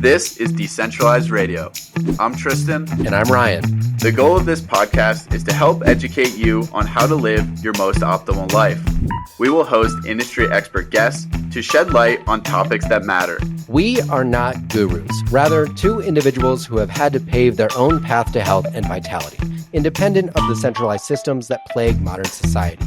This is Decentralized Radio. I'm Tristan. And I'm Ryan. The goal of this podcast is to help educate you on how to live your most optimal life. We will host industry expert guests to shed light on topics that matter. We are not gurus, rather two individuals who have had to pave their own path to health and vitality, independent of the centralized systems that plague modern society.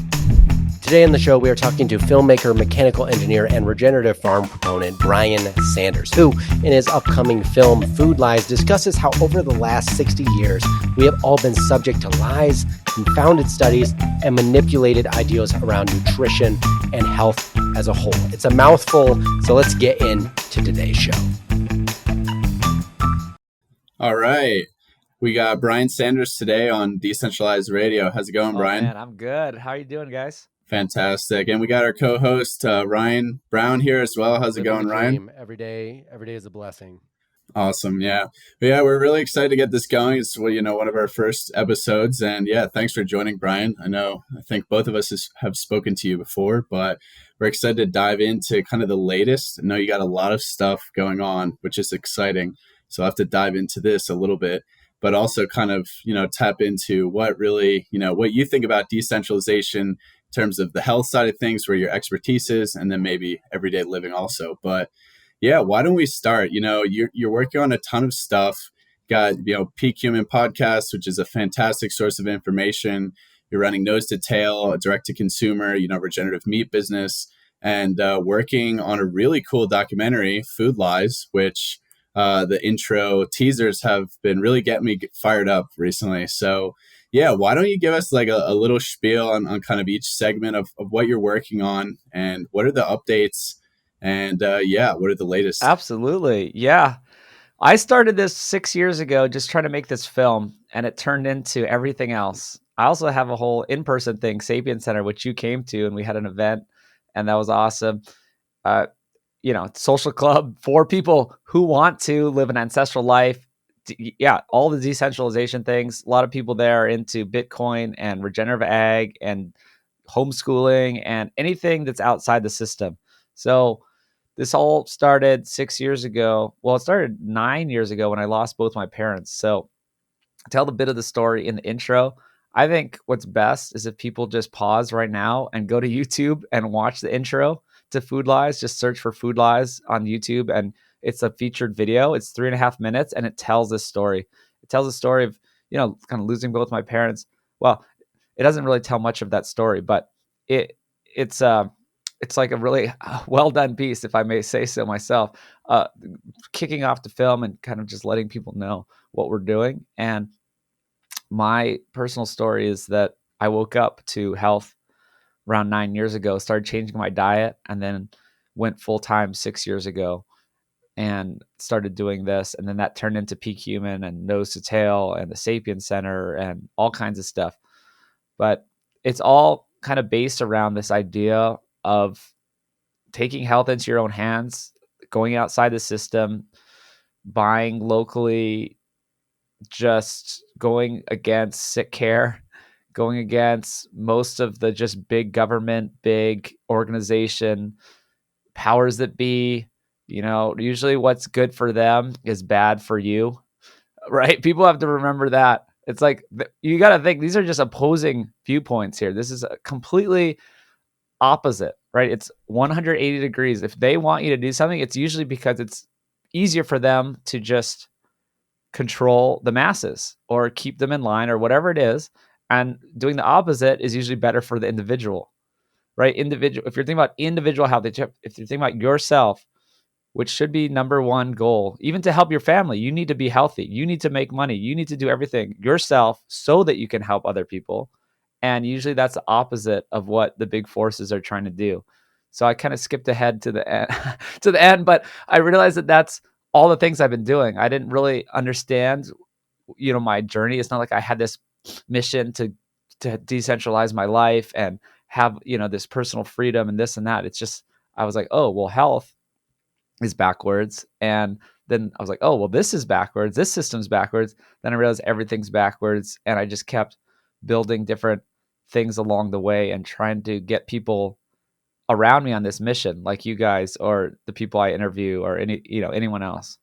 Today on the show, we are talking to filmmaker, mechanical engineer, and regenerative farm proponent Brian Sanders, who, in his upcoming film Food Lies, discusses how over the last 60 years, we have all been subject to lies, confounded studies, and manipulated ideas around nutrition and health as a whole. It's a mouthful, so let's get into today's show. All right. We got Brian Sanders today on Decentralized Radio. How's it going, Brian? Man, I'm good. How are you doing, guys? Fantastic. And we got our co-host, Ryan Brown here as well. How's it going, Ryan? Every day is a blessing. Awesome. Yeah. But yeah, we're really excited to get this going. It's, one of our first episodes. And yeah, thanks for joining, Brian. I think both of us have spoken to you before, but we're excited to dive into kind of the latest. I know you got a lot of stuff going on, which is exciting. So I'll have to dive into this a little bit, but also kind of, tap into what really, what you think about decentralization in terms of the health side of things, where your expertise is, and then maybe everyday living also. But yeah, why don't we start? You're working on a ton of stuff. Got, Peak Human Podcast, which is a fantastic source of information. You're running Nose to Tail, a direct to consumer, regenerative meat business, and working on a really cool documentary, Food Lies, which the intro teasers have been really getting me fired up recently. So yeah, why don't you give us like a little spiel on kind of each segment of what you're working on and what are the updates and what are the latest? Absolutely. Yeah. I started this 6 years ago, just trying to make this film, and it turned into everything else. I also have a whole in-person thing, Sapien Center, which you came to, and we had an event, and that was awesome. Social club for people who want to live an ancestral life. Yeah, all the decentralization things. A lot of people there are into Bitcoin and regenerative ag and homeschooling and anything that's outside the system. So this all started 6 years ago. Well, it started 9 years ago when I lost both my parents. So tell the bit of the story in the intro. I think what's best is if people just pause right now and go to YouTube and watch the intro to Food Lies. Just search for Food Lies on YouTube, and it's a featured video. It's 3.5 minutes, and it tells this story. It tells the story of, kind of losing both my parents. Well, it doesn't really tell much of that story, but it's like a really well done piece, if I may say so myself, kicking off the film and kind of just letting people know what we're doing. And my personal story is that I woke up to health around 9 years ago, started changing my diet, and then went full-time 6 years ago and started doing this. And then that turned into Peak Human and Nose to Tail and the Sapien Center and all kinds of stuff. But it's all kind of based around this idea of taking health into your own hands, going outside the system, buying locally, just going against sick care, going against most of the just big government, big organization, powers that be. Usually what's good for them is bad for you, right? People have to remember that. It's like, you got to think these are just opposing viewpoints here. This is a completely opposite, right? It's 180 degrees. If they want you to do something, it's usually because it's easier for them to just control the masses or keep them in line or whatever it is. And doing the opposite is usually better for the individual, right? If you're thinking about individual health, if you're thinking about yourself, which should be number one goal, even to help your family, you need to be healthy. You need to make money. You need to do everything yourself so that you can help other people. And usually that's the opposite of what the big forces are trying to do. So I kind of skipped ahead to the end, but I realized that that's all the things I've been doing. I didn't really understand, my journey. It's not like I had this mission to decentralize my life and have, this personal freedom and this and that. It's just, I was like, oh, well, health is backwards. And then I was like, oh, well, this is backwards. This system's backwards. Then I realized everything's backwards. And I just kept building different things along the way and trying to get people around me on this mission, like you guys or the people I interview or anyone else.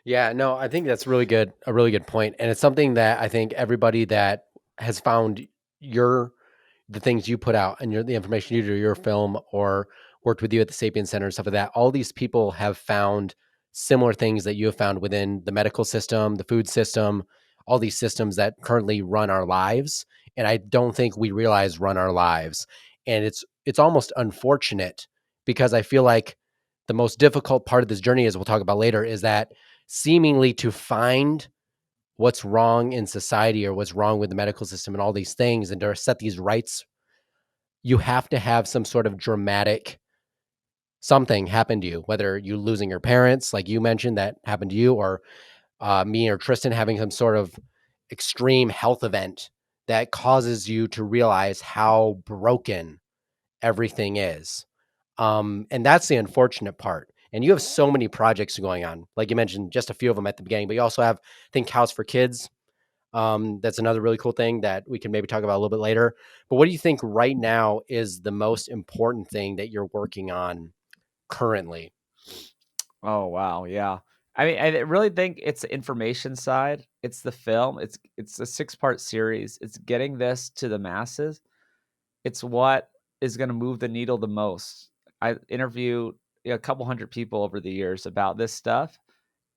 Yeah, no, I think that's really good, a really good point. And it's something that I think everybody that has found your the things you put out and the information you do, your film, or worked with you at the Sapien Center and stuff like that, all these people have found similar things that you have found within the medical system, the food system, all these systems that currently run our lives. And I don't think we realize run our lives. And it's almost unfortunate because I feel like the most difficult part of this journey, as we'll talk about later, is that seemingly to find what's wrong in society or what's wrong with the medical system and all these things and to set these rights, you have to have some sort of dramatic something happen to you, whether you losing your parents, like you mentioned, that happened to you, or me or Tristan having some sort of extreme health event that causes you to realize how broken everything is. And that's the unfortunate part. And you have so many projects going on. Like you mentioned, just a few of them at the beginning, but you also have, I think, House for Kids. That's another really cool thing that we can maybe talk about a little bit later. But what do you think right now is the most important thing that you're working on currently? Oh wow, yeah. I mean, I really think it's the information side. It's the film. It's a 6-part series. It's getting this to the masses. It's what is going to move the needle the most. I interviewed a couple hundred people over the years about this stuff,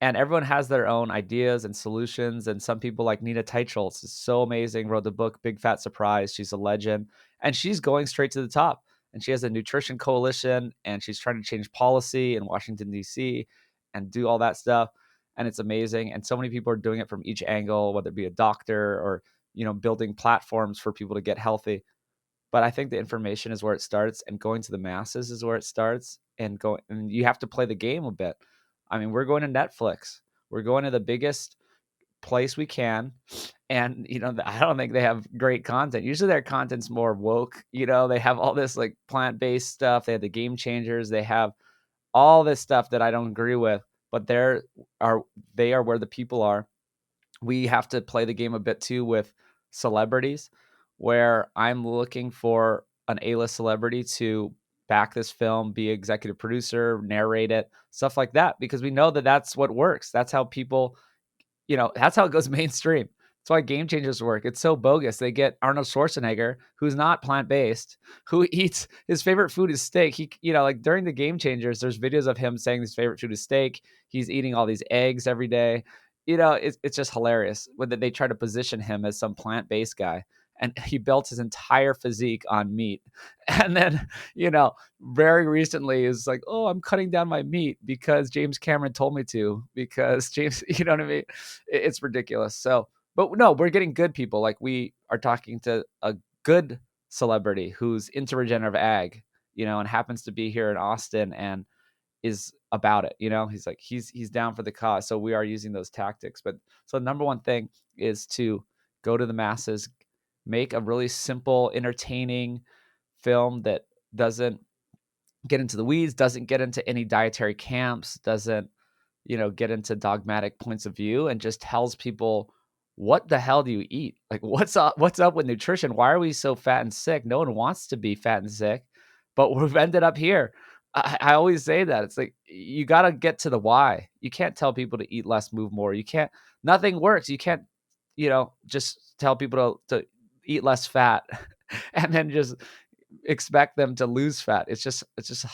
and everyone has their own ideas and solutions. And some people, like Nina Teicholz, is so amazing. Wrote the book Big Fat Surprise. She's a legend, and she's going straight to the top. And she has a nutrition coalition, and she's trying to change policy in Washington D.C. and do all that stuff. And it's amazing. And so many people are doing it from each angle, whether it be a doctor or building platforms for people to get healthy. But I think the information is where it starts, and going to the masses is where it starts. And you have to play the game a bit. I mean, we're going to Netflix. We're going to the biggest place we can. And I don't think they have great content. Usually their content's more woke. They have all this like plant-based stuff. They have the game changers. They have all this stuff that I don't agree with. But they are where the people are. We have to play the game a bit too with celebrities, where I'm looking for an A-list celebrity to back this film, be executive producer, narrate it, stuff like that, because we know that that's what works. That's how people, that's how it goes mainstream. That's why Game Changers work. It's so bogus. They get Arnold Schwarzenegger, who's not plant-based, who eats his favorite food is steak. He, like during the Game Changers, there's videos of him saying his favorite food is steak. He's eating all these eggs every day. It's just hilarious when they try to position him as some plant-based guy. And he built his entire physique on meat. And then, very recently is like, oh, I'm cutting down my meat because James Cameron told me to, because James, you know what I mean? It's ridiculous. So, but no, we're getting good people. Like we are talking to a good celebrity who's into regenerative ag, and happens to be here in Austin and is about it. He's like, he's down for the cause. So we are using those tactics. But so the number one thing is to go to the masses, make a really simple, entertaining film that doesn't get into the weeds, doesn't get into any dietary camps, doesn't, get into dogmatic points of view, and just tells people, what the hell do you eat? Like, what's up with nutrition? Why are we so fat and sick? No one wants to be fat and sick, but we've ended up here. I always say that. It's like, you got to get to the why. You can't tell people to eat less, move more. You can't, nothing works. You can't, just tell people to eat less fat and then just expect them to lose fat. It's just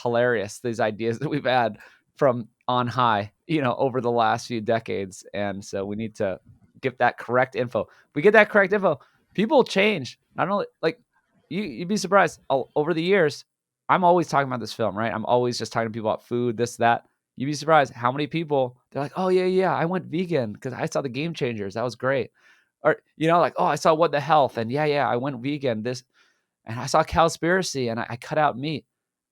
hilarious, these ideas that we've had from on high, over the last few decades. And so we need to get that correct info. If we get that correct info, people change. Not only like you'd be surprised over the years. I'm always talking about this film, right? I'm always just talking to people about food, this, that. You'd be surprised how many people they're like, oh yeah, yeah, I went vegan because I saw the Game Changers. That was great. Or like, oh, I saw What the Health, and yeah, I went vegan. This, and I saw Cowspiracy, and I cut out meat.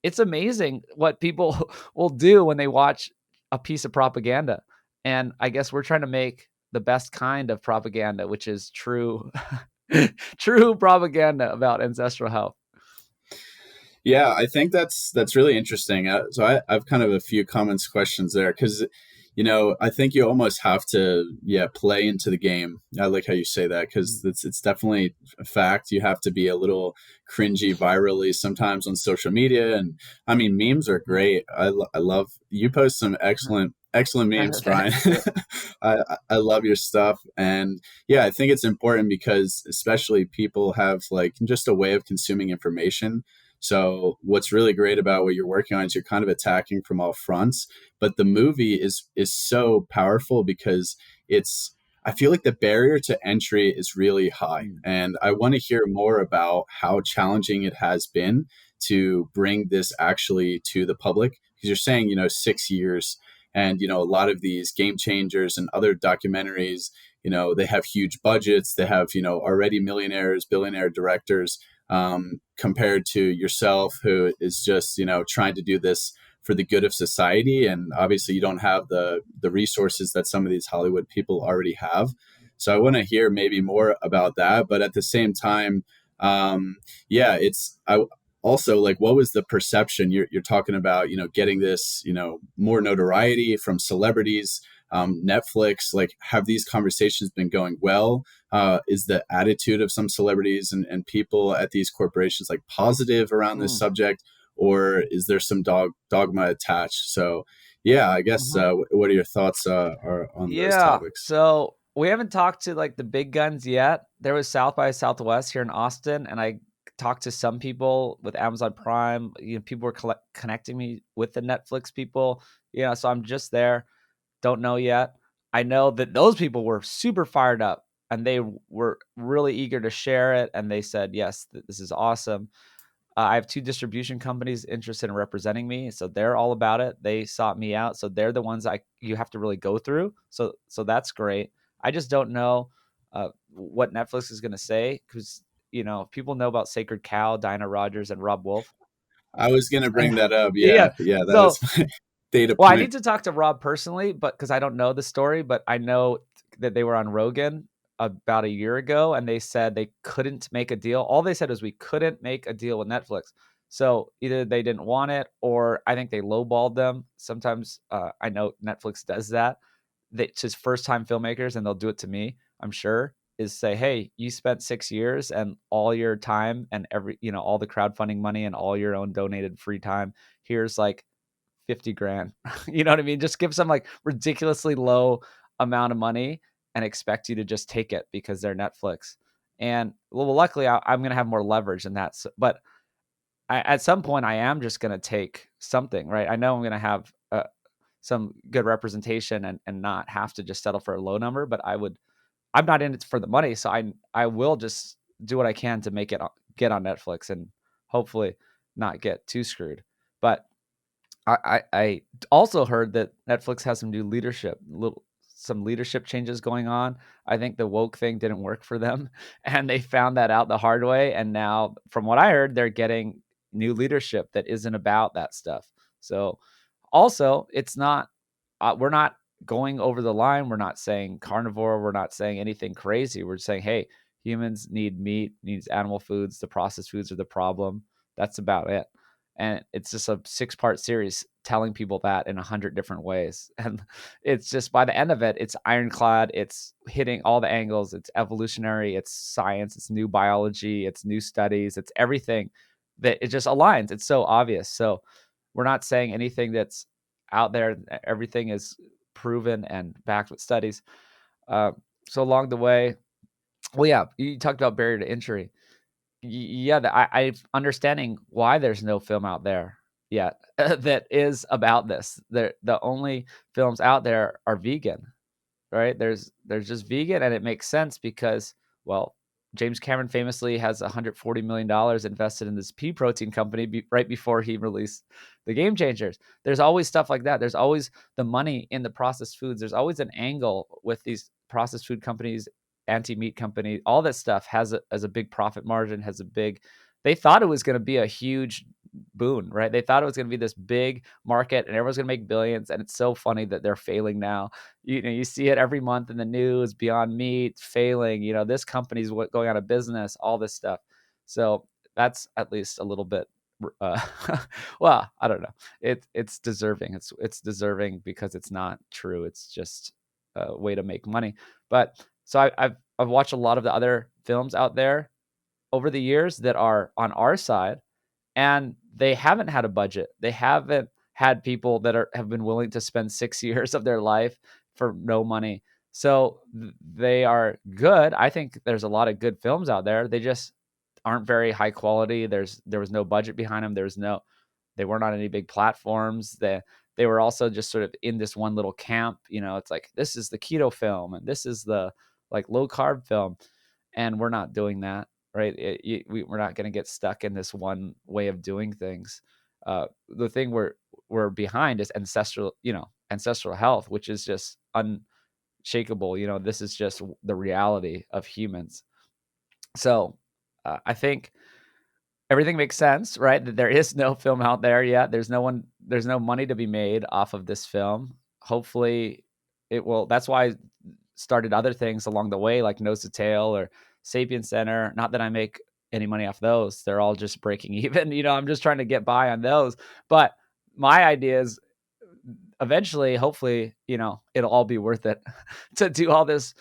It's amazing what people will do when they watch a piece of propaganda. And I guess we're trying to make the best kind of propaganda, which is true, true propaganda about ancestral health. Yeah, I think that's really interesting. So I've kind of a few comments, questions there, because I think you almost have to, yeah, play into the game. I like how you say that because it's definitely a fact. You have to be a little cringy virally sometimes on social media, and I mean, memes are great. I love you post some excellent memes, Brian. Thank you. I love your stuff, and yeah, I think it's important because especially people have like just a way of consuming information. So what's really great about what you're working on is you're kind of attacking from all fronts, but the movie is so powerful because it's I feel like the barrier to entry is really high, Mm, and I want to hear more about how challenging it has been to bring this actually to the public, because you're saying 6 years, and a lot of these game changers and other documentaries, they have huge budgets, they have already millionaires, billionaire directors, compared to yourself, who is just trying to do this for the good of society. And obviously you don't have the resources that some of these Hollywood people already have. So I want to hear maybe more about that, but at the same time, yeah, it's I also like, what was the perception? You're talking about getting this more notoriety from celebrities, Netflix. Like, have these conversations been going well? Is the attitude of some celebrities and people at these corporations like positive around this mm, subject, or is there some dogma attached? So, yeah, I guess, mhm. what are your thoughts are on those Yeah. topics? So we haven't talked to like the big guns yet. There was South by Southwest here in Austin, and I talked to some people with Amazon Prime. People were connecting me with the Netflix people. So I'm just there. Don't know yet. I know that those people were super fired up and they were really eager to share it. And they said, yes, this is awesome. I have two distribution companies interested in representing me, so they're all about it. They sought me out, so they're the ones you have to really go through. So that's great. I just don't know what Netflix is going to say because people know about Sacred Cow, Dinah Rogers, and Rob Wolf. I was gonna bring that up. Yeah. Yeah, yeah, that So was my data well, I point. need to talk to Rob personally, but because I don't know the story, but I know that they were on Rogan about a year ago, and they said they couldn't make a deal. All they said was we couldn't make a deal with Netflix. So either they didn't want it, or I think they lowballed them. Sometimes I know Netflix does that. It's just first time filmmakers, and they'll do it to me. I'm sure is say, hey, you spent 6 years and all your time and all the crowdfunding money and all your own donated free time. Here's like 50 grand. You know what I mean? Just give some like ridiculously low amount of money and expect you to just take it because they're Netflix. And well, luckily I'm going to have more leverage than that. So, but at some point I am just going to take something, right? I know I'm going to have some good representation and not have to just settle for a low number, but I'm not in it for the money. So I will just do what I can to make it get on Netflix and hopefully not get too screwed. But I also heard that Netflix has some new some leadership changes going on. I think the woke thing didn't work for them, and they found that out the hard way. And now, from what I heard, they're getting new leadership that isn't about that stuff. So, also, it's not. We're not going over the line. We're not saying carnivore. We're not saying anything crazy. We're saying, hey, humans need meat, needs animal foods. The processed foods are the problem. That's about it, and it's just a 6-part series telling people that in 100 different ways. And it's just by the end of it, it's ironclad, it's hitting all the angles, it's evolutionary, it's science, it's new biology, it's new studies, it's everything that it just aligns. It's so obvious. So we're not saying anything that's out there. Everything is proven and backed with studies. uh, so along the way, well, yeah, you talked about barrier to entry. Yeah, I'm understanding why there's no film out there yet that is about this. The only films out there are vegan, right? There's just vegan, and it makes sense because, well, James Cameron famously has $140 million invested in this pea protein company right before he released the Game Changers. There's always stuff like that. There's always the money in the processed foods. There's always an angle with these processed food companies, anti-meat company. All that stuff has a big profit margin, has a big. They thought it was going to be a huge boon, right? They thought it was going to be this big market and everyone's going to make billions. And it's so funny that they're failing now. You see it every month in the news. Beyond Meat failing. This company's going out of business. All this stuff. So that's at least a little bit uh, well, I don't know. It's deserving. It's deserving because it's not true. It's just a way to make money. But so I've watched a lot of the other films out there over the years that are on our side, and they haven't had a budget. They haven't had people that have been willing to spend 6 years of their life for no money. So they are good. I think there's a lot of good films out there. They just aren't very high quality. There was no budget behind them. They weren't on any big platforms. They were also just sort of in this one little camp. It's like, this is the keto film and this is the like low carb film, and we're not doing that, right? We're not going to get stuck in this one way of doing things. The thing we're behind is ancestral health, which is just unshakable. This is just the reality of humans. So I think everything makes sense, right? That there is no film out there yet. There's no money to be made off of this film. Hopefully it will. That's why I started other things along the way, like Nose to Tail or Sapien Center. Not that I make any money off those. They're all just breaking even. I'm just trying to get by on those. But my idea is eventually, hopefully, it'll all be worth it to do all this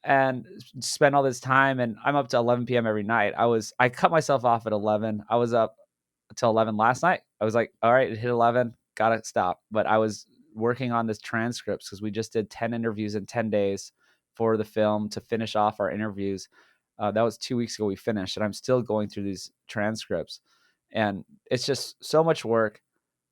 and spend all this time. And I'm up to 11 p.m. every night. I cut myself off at 11. I was up until 11 last night. I was like, all right, it hit 11, gotta stop. But I was working on this transcripts because we just did 10 interviews in 10 days for the film to finish off our interviews. That was 2 weeks ago we finished, and I'm still going through these transcripts. And it's just so much work,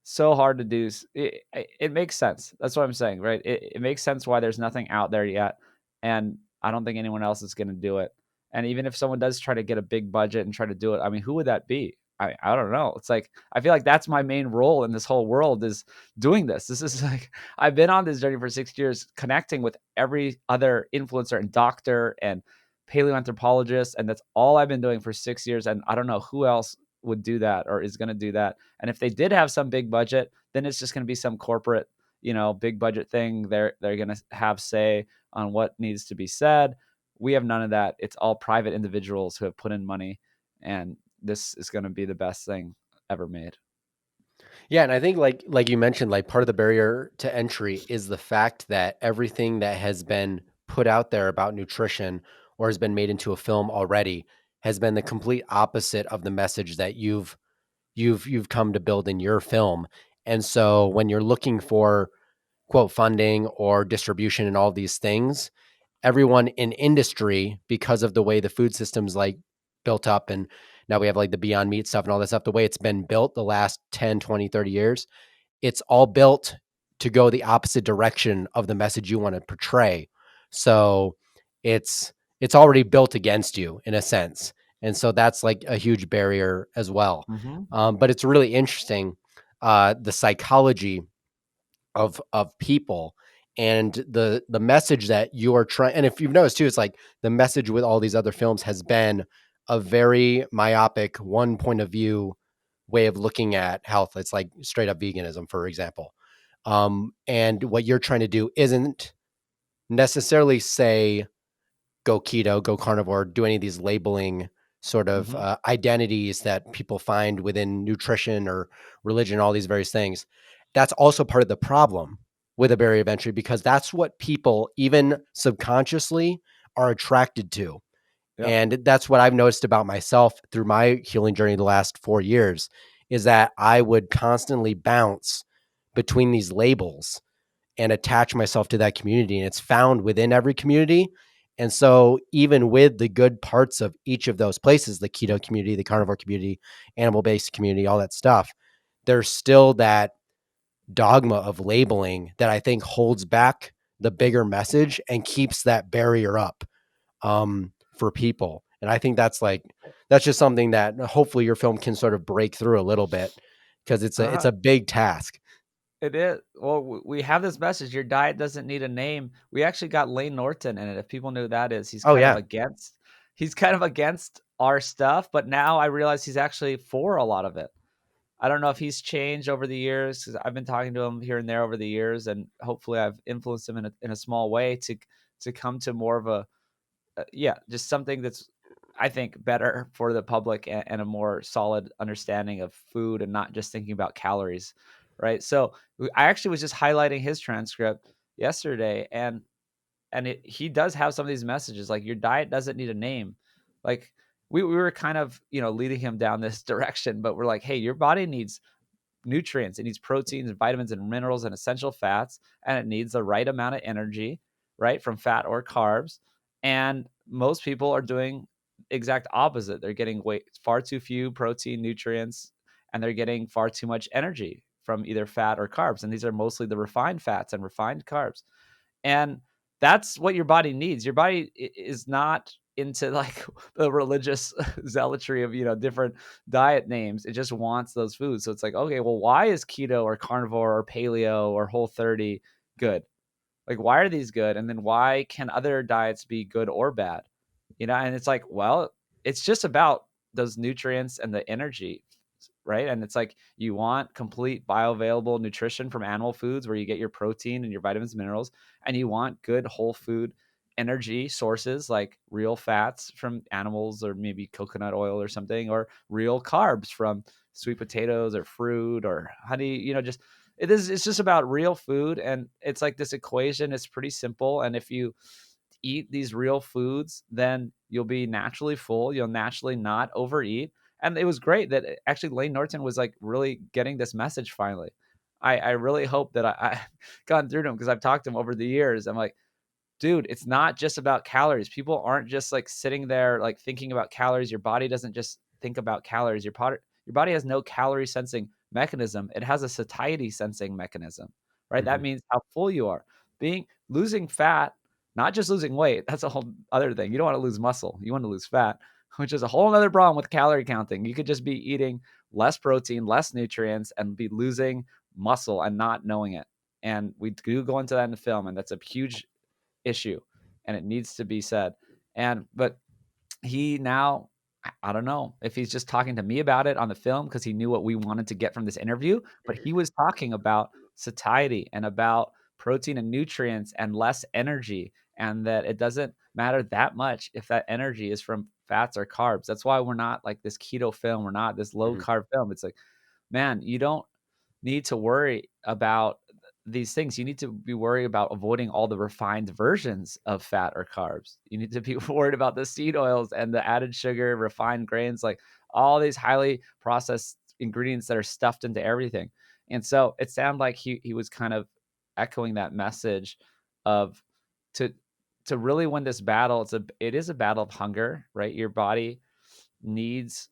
so hard to do. It makes sense. That's what I'm saying, right? It makes sense why there's nothing out there yet. And I don't think anyone else is going to do it. And even if someone does try to get a big budget and try to do it, I mean, who would that be? I don't know. It's like, I feel like that's my main role in this whole world, is doing this. This is like, I've been on this journey for 6 years, connecting with every other influencer and doctor and paleoanthropologist. And that's all I've been doing for 6 years. And I don't know who else would do that or is going to do that. And if they did have some big budget, then it's just going to be some corporate, big budget thing. They're going to have say on what needs to be said. We have none of that. It's all private individuals who have put in money, and this is going to be the best thing ever made. Yeah, and I think like you mentioned, like part of the barrier to entry is the fact that everything that has been put out there about nutrition or has been made into a film already has been the complete opposite of the message that you've come to build in your film. And so when you're looking for quote funding or distribution and all these things, everyone in industry, because of the way the food system's like built up, and now we have like the Beyond Meat stuff and all that stuff, the way it's been built the last 10, 20, 30 years, it's all built to go the opposite direction of the message you want to portray. So it's already built against you in a sense. And so that's like a huge barrier as well. Mm-hmm. But it's really interesting, the psychology of people and the message that you are trying. And if you've noticed too, it's like the message with all these other films has been a very myopic, one point of view way of looking at health. It's like straight up veganism, for example. And what you're trying to do isn't necessarily say go keto, go carnivore, do any of these labeling sort of Mm-hmm. identities that people find within nutrition or religion, all these various things. That's also part of the problem with a barrier of entry, because that's what people, even subconsciously, are attracted to. Yeah. And that's what I've noticed about myself through my healing journey the last 4 years, is that I would constantly bounce between these labels and attach myself to that community. And it's found within every community. And so even with the good parts of each of those places, the keto community, the carnivore community, animal-based community, all that stuff, there's still that dogma of labeling that I think holds back the bigger message and keeps that barrier up, for people. And I think that's just something that hopefully your film can sort of break through a little bit, because it's Uh, a big task. it is. Well, we have this message: your diet doesn't need a name. We actually got Lane Norton in it. If people knew who that is, Oh yeah. he's kind of against our stuff. But now I realize he's actually for a lot of it. I don't know if he's changed over the years, because I've been talking to him here and there over the years, and hopefully I've influenced him in a small way to come to more of a, yeah, just something that's I think, better for the public and a more solid understanding of food and not just thinking about calories, right? So I actually was just highlighting his transcript yesterday, and he does have some of these messages like your diet doesn't need a name. Like we were kind of, leading him down this direction, but we're like, hey, your body needs nutrients. It needs proteins and vitamins and minerals and essential fats, and it needs the right amount of energy, right, from fat or carbs. And most people are doing exact opposite. They're getting far too few protein nutrients, and they're getting far too much energy from either fat or carbs. And these are mostly the refined fats and refined carbs. And that's what your body needs. Your body is not into like the religious zealotry of, different diet names. It just wants those foods. So it's like, okay, well, why is keto or carnivore or paleo or whole 30 good? Like, why are these good? And then why can other diets be good or bad? And it's like, well, it's just about those nutrients and the energy, right? And it's like you want complete bioavailable nutrition from animal foods where you get your protein and your vitamins and minerals, and you want good whole food energy sources like real fats from animals or maybe coconut oil or something, or real carbs from sweet potatoes or fruit or honey, just it's just about real food. And it's like this equation is pretty simple. And if you eat these real foods, then you'll be naturally full. You'll naturally not overeat. And it was great that actually Lane Norton was like really getting this message finally. I really hope that I gotten through to him, because I've talked to him over the years. I'm like, dude, it's not just about calories. People aren't just like sitting there like thinking about calories. Your body doesn't just think about calories. Your body has no calorie sensing mechanism. It has a satiety sensing mechanism, right? That Mhm. means how full you are. Losing fat, not just losing weight. That's a whole other thing. You don't want to lose muscle. You want to lose fat, which is a whole other problem with calorie counting. You could just be eating less protein, less nutrients, and be losing muscle and not knowing it. And we do go into that in the film, and that's a huge issue, and it needs to be said. But he now, I don't know if he's just talking to me about it on the film because he knew what we wanted to get from this interview, but he was talking about satiety and about protein and nutrients and less energy, and that it doesn't matter that much if that energy is from fats or carbs. That's why we're not like this keto film. We're not this low Mhm. carb film. It's like, man, you don't need to worry about these things. You need to be worried about avoiding all the refined versions of fat or carbs. You need to be worried about the seed oils and the added sugar, refined grains, like all these highly processed ingredients that are stuffed into everything. And so it sounded like he was kind of echoing that message of to to really win this battle. It is a battle of hunger, right? Your body needs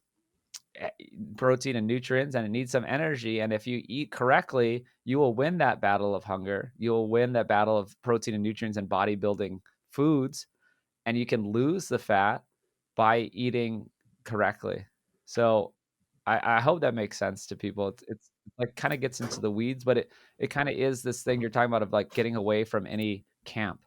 protein and nutrients, and it needs some energy. And if you eat correctly, you will win that battle of hunger. You will win that battle of protein and nutrients and bodybuilding foods. And you can lose the fat by eating correctly. So I hope that makes sense to people. It's like kind of gets into the weeds, but it kind of is this thing you're talking about of like getting away from any camp.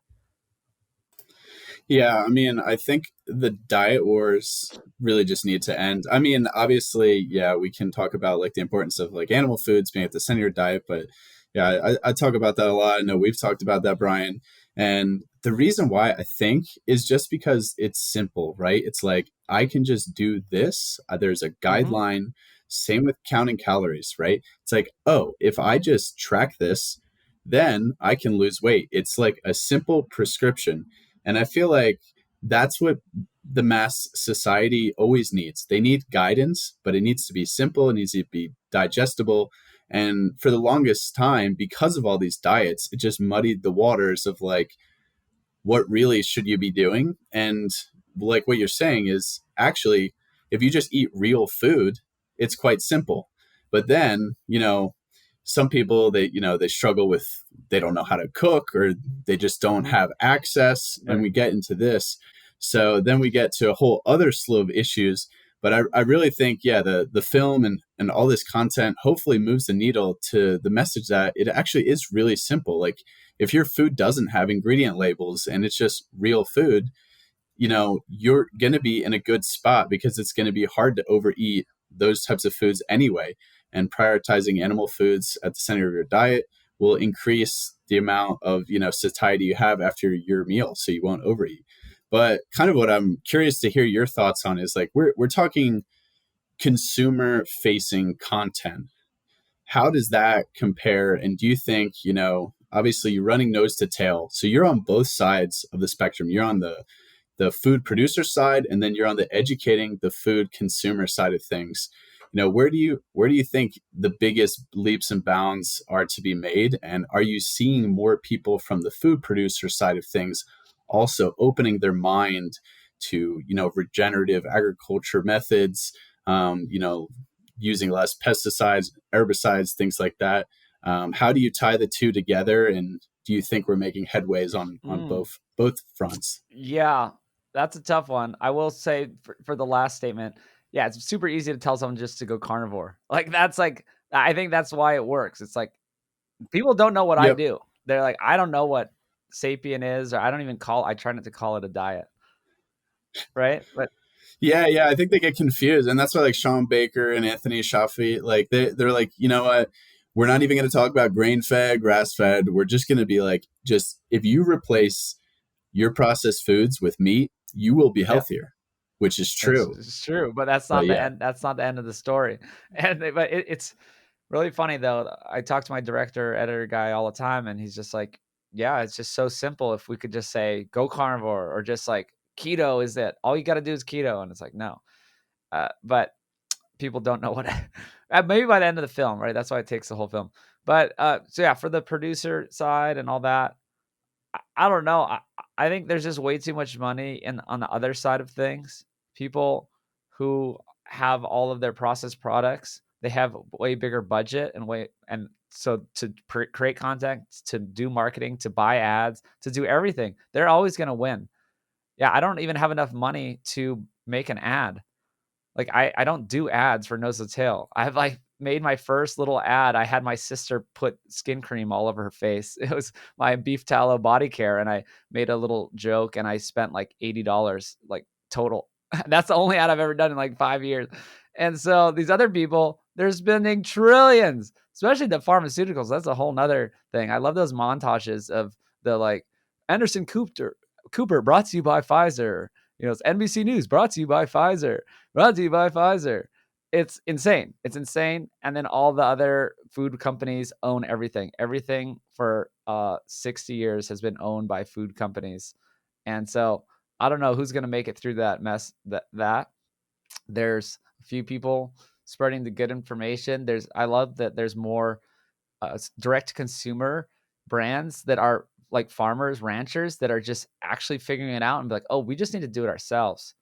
Yeah, I mean, I think the diet wars really just need to end. I mean, obviously, yeah, we can talk about like the importance of like animal foods being at the center of your diet, but yeah, I talk about that a lot. I know we've talked about that, Brian. And the reason why I think is just because it's simple, right? It's like I can just do this. There's a Mm-hmm. guideline. Same with counting calories, right? It's like, oh, if I just track this, then I can lose weight. It's like a simple prescription. And I feel like that's what the mass society always needs. They need guidance, but it needs to be simple, it needs to be digestible. And for the longest time, because of all these diets, it just muddied the waters of like, what really should you be doing? And like what you're saying is actually, if you just eat real food, it's quite simple. But then, some people they struggle with, they don't know how to cook, or they just don't Mm-hmm. have access, and Right. we get into this. So then we get to a whole other slew of issues. But I really think, yeah, the film and all this content hopefully moves the needle to the message that it actually is really simple. Like if your food doesn't have ingredient labels and it's just real food, you're going to be in a good spot, because it's going to be hard to overeat those types of foods anyway. And prioritizing animal foods at the center of your diet will increase the amount of, satiety you have after your meal, so you won't overeat. But kind of what I'm curious to hear your thoughts on is like we're talking consumer facing content. How does that compare? And do you think, obviously you're running nose to tail, so you're on both sides of the spectrum. You're on the food producer side, and then you're on the educating the food consumer side of things. Where do you think the biggest leaps and bounds are to be made? And are you seeing more people from the food producer side of things also opening their mind to, regenerative agriculture methods, using less pesticides, herbicides, things like that? How do you tie the two together? And do you think we're making headways on Mm, both fronts? yeah, that's a tough one. I will say for the last statement, yeah, it's super easy to tell someone just to go carnivore. Like that's like I think that's why it works. It's like people don't know what I Yep. do. They're like, I don't know what sapien is, or I try not to call it a diet, right? But Yeah. I think they get confused, and that's why like Sean Baker and Anthony Shafi, like they're like, you know what? We're not even going to talk about grain fed, grass fed. We're just going to be like, just if you replace your processed foods with meat, you will be yeah, healthier, which is it's, true. it's true, but that's But not the yeah, end. That's not the end of the story. But it's really funny though. I talk to my director, editor guy all the time, and he's just like, "Yeah, it's just so simple. If we could just say go carnivore, or just like keto is it. All you got to do is keto." And it's like, no. But people don't know what. Maybe by the end of the film, right? That's why it takes the whole film. But so yeah, for the producer side and all that, I don't know. I think there's just way too much money in on the other side of things. People who have all of their processed products, they have way bigger budget and so to create content, to do marketing, to buy ads, to do everything, they're always going to win. Yeah, I don't even have enough money to make an ad. Like I don't do ads for nose to tail. I've like made my first little ad. I had my sister put skin cream all over her face. It was my beef tallow body care, and I made a little joke, and I spent like $80 like total. That's the only ad I've ever done in like 5 years. And so these other people, they're spending trillions, especially the pharmaceuticals. That's a whole nother thing. I love those montages of the like Anderson Cooper brought to you by Pfizer. It's NBC News brought to you by Pfizer. Brought to you by Pfizer. It's insane. It's insane. And then all the other food companies own everything. Everything for 60 years has been owned by food companies. And so I don't know who's going to make it through that mess. That there's a few people spreading the good information. I love that there's more direct to consumer brands that are like farmers, ranchers that are just actually figuring it out and be like, oh, we just need to do it ourselves.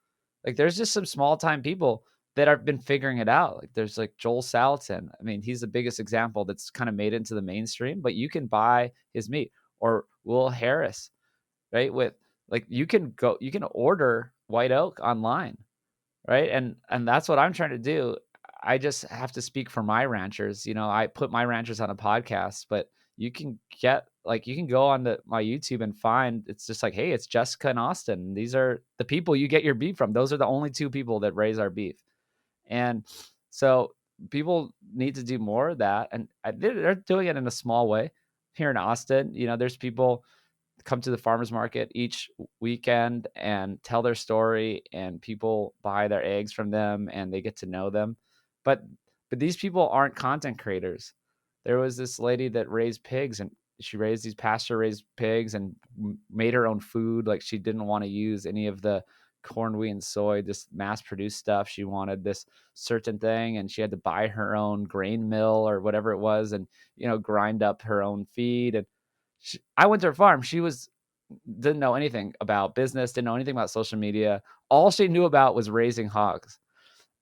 Like there's just some small time people that have been figuring it out. Like there's like Joel Salatin. I mean, he's the biggest example that's kind of made it into the mainstream, but you can buy his meat, or Will Harris, right? With like you can order white oak online, right? And that's what I'm trying to do. I just have to speak for my ranchers. I put my ranchers on a podcast, but you can go on my YouTube and find, it's just like, hey, it's Jessica and Austin. These are the people you get your beef from. Those are the only two people that raise our beef. And so people need to do more of that. And they're doing it in a small way here in Austin. There's people come to the farmers market each weekend and tell their story, and people buy their eggs from them and they get to know them. But these people aren't content creators. There was this lady that raised pigs, and she raised these pasture raised pigs and made her own food. Like she didn't want to use any of the corn, wheat, and soy, this mass produced stuff. She wanted this certain thing, and she had to buy her own grain mill or whatever it was, and grind up her own feed. And I went to her farm. She didn't know anything about business, didn't know anything about social media. All she knew about was raising hogs.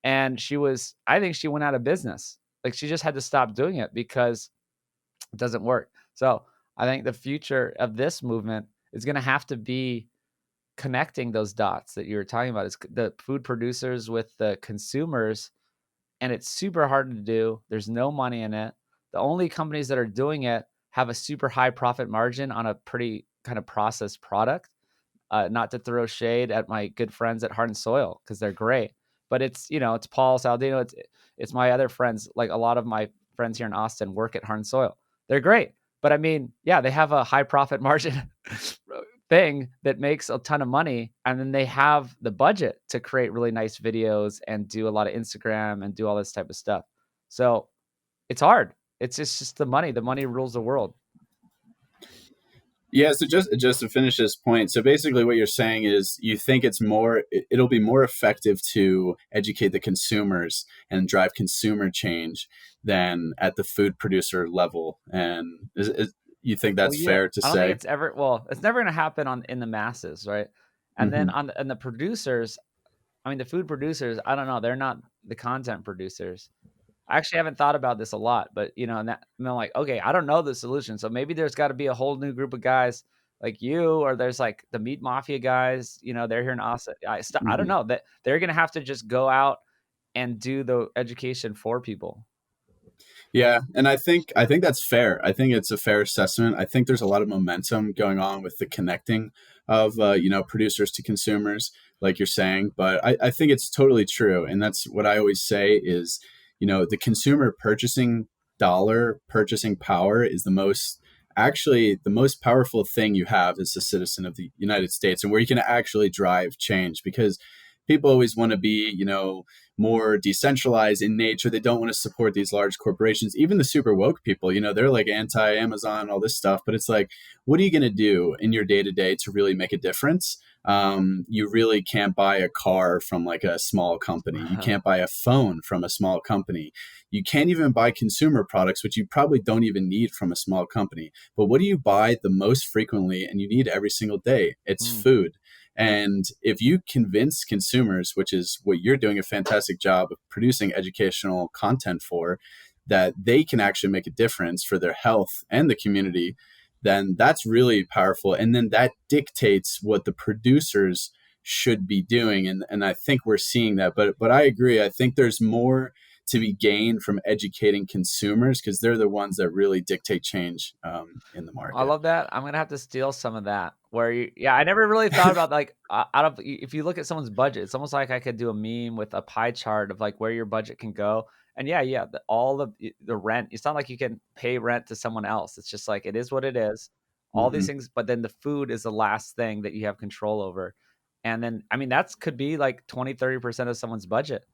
And I think she went out of business. Like she just had to stop doing it because it doesn't work. So I think the future of this movement is going to have to be connecting those dots that you were talking about. Is the food producers with the consumers, and it's super hard to do. There's no money in it. The only companies that are doing it have a super high profit margin on a pretty kind of processed product. Not to throw shade at my good friends at Heart and Soil, because they're great, but it's Paul Saladino. It's my other friends. Like a lot of my friends here in Austin work at Heart and Soil. They're great, but I mean, yeah, they have a high profit margin thing that makes a ton of money, and then they have the budget to create really nice videos and do a lot of Instagram and do all this type of stuff. So it's hard. It's just the money. The money rules the world. Yeah, so just to finish this point, so basically what you're saying is you think it'll be more effective to educate the consumers and drive consumer change than at the food producer level. And you think Well, that's yeah, fair to I don't think say? it's ever. Well, it's never going to happen on in the masses, right? And then Hmm. on and the producers, I mean, the food producers, I don't know. They're not the content producers. I actually haven't thought about this a lot, but and I'm like, okay, I don't know the solution. So maybe there's got to be a whole new group of guys like you, or there's like the meat mafia guys. They're here in Austin. I don't Hmm. know that they're gonna have to just go out and do the education for people. Yeah, and I think that's fair. I think it's a fair assessment. I think there's a lot of momentum going on with the connecting of producers to consumers, like you're saying. But I think it's totally true, and that's what I always say is, the consumer purchasing power is the most powerful thing you have as a citizen of the United States, and where you can actually drive change because people always want to be, more decentralized in nature. They don't want to support these large corporations. Even the super woke people, they're like anti Amazon, all this stuff. But it's like, what are you going to do in your day to day to really make a difference? You really can't buy a car from like a small company. You can't buy a phone from a small company. You can't even buy consumer products, which you probably don't even need from a small company. But what do you buy the most frequently and you need every single day? It's Mm, food. And if you convince consumers, which is what you're doing a fantastic job of producing educational content for, that they can actually make a difference for their health and the community, then that's really powerful. And then that dictates what the producers should be doing. And I think we're seeing that. But I agree. I think there's more to be gained from educating consumers because they're the ones that really dictate change in the I market. love that. I'm gonna have to steal some of that. Yeah, I never really thought about like out of if you look at someone's budget, it's almost like I could do a meme with a pie chart of like where your budget can go. And yeah, all the rent. It's not like you can pay rent to someone else. It's just like it is what it is. All these Hmm. things, but then the food is the last thing that you have control over. And then I mean that's could be like 20-30% of someone's budget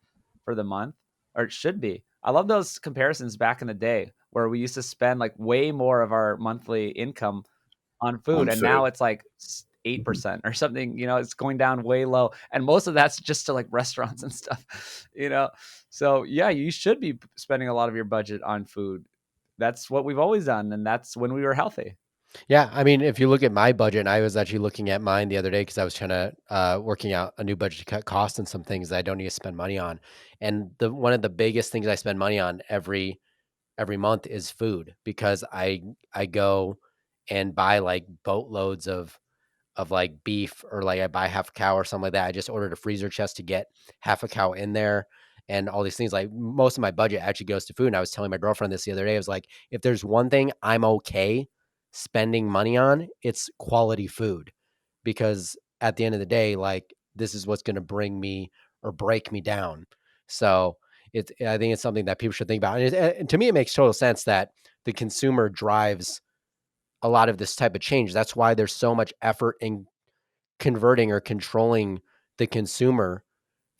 for the month, or it should be. I love those comparisons back in the day where we used to spend like way more of our monthly income on food, On and now food. it's like Mhm. 8% or something. It's going down way low, and most of that's just to like restaurants and stuff. So yeah, you should be spending a lot of your budget on food. That's what we've always done, and that's when we were healthy. Yeah, I mean, if you look at my budget, and I was actually looking at mine the other day because I was trying to working out a new budget to cut costs and some things that I don't need to spend money on. And the one of the biggest things I spend money on every month is food because I go and buy like boatloads of like beef, or like I buy half a cow or something like that. I just ordered a freezer chest to get half a cow in there and all these things. Like most of my budget actually goes to food. And I was telling my girlfriend this the other day. I was like, if there's one thing I'm okay spending money on, it's quality food. Because at the end of the day, like this is what's going to bring me or break me down. So I think it's something that people should think about. And to me, it makes total sense that the consumer drives a lot of this type of change. That's why there's so much effort in converting or controlling the consumer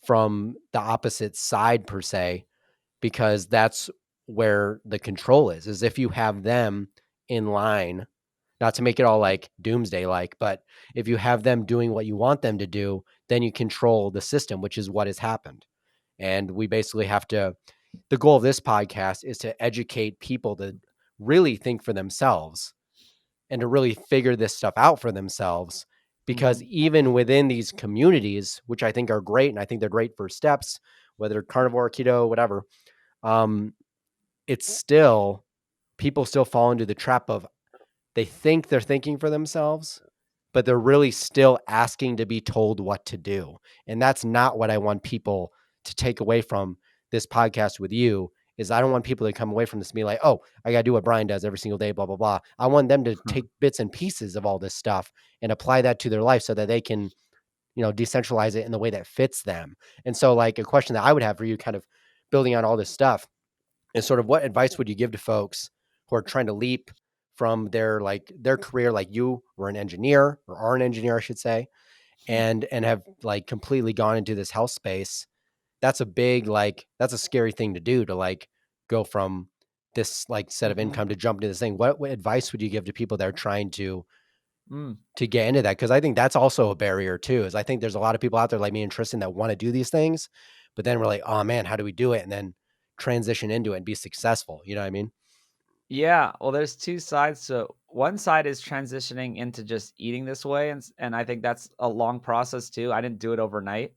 from the opposite side per se, because that's where the control is if you have them in line, not to make it all like doomsday like, but if you have them doing what you want them to do, then you control the system, which is what has happened. And we basically have to, the goal of this podcast is to educate people to really think for themselves and to really figure this stuff out for themselves. Because Hmm. even within these communities, which I think are great, and I think they're great first steps, whether carnivore, keto, whatever, um, it's still, people still fall into the trap of they think they're thinking for themselves, but they're really still asking to be told what to do. And that's not what I want people to take away from this podcast with you. Is I don't want people to come away from this and be like, oh, I got to do what Brian does every single day, blah, blah, blah. I want them to take bits and pieces of all this stuff and apply that to their life so that they can, decentralize it in the way that fits them. And so like a question that I would have for you, kind of building on all this stuff, is sort of what advice would you give to folks who are trying to leap from their career, like you were an engineer or are an engineer, I should say, and have like completely gone into this health space. That's a big, like, that's a scary thing to do, to like go from this like set of Mm-hmm. income to jump into this thing. What advice would you give to people that are trying Mm. to get into that? Because I think that's also a barrier too. Is I think there's a lot of people out there like me and Tristan that want to do these things, but then we're like, oh man, how do we do it? And then transition into it and be successful. You know what I mean? Yeah, well, there's two sides. So one side is transitioning into just eating this way, and I think that's a long process too. I didn't do it overnight.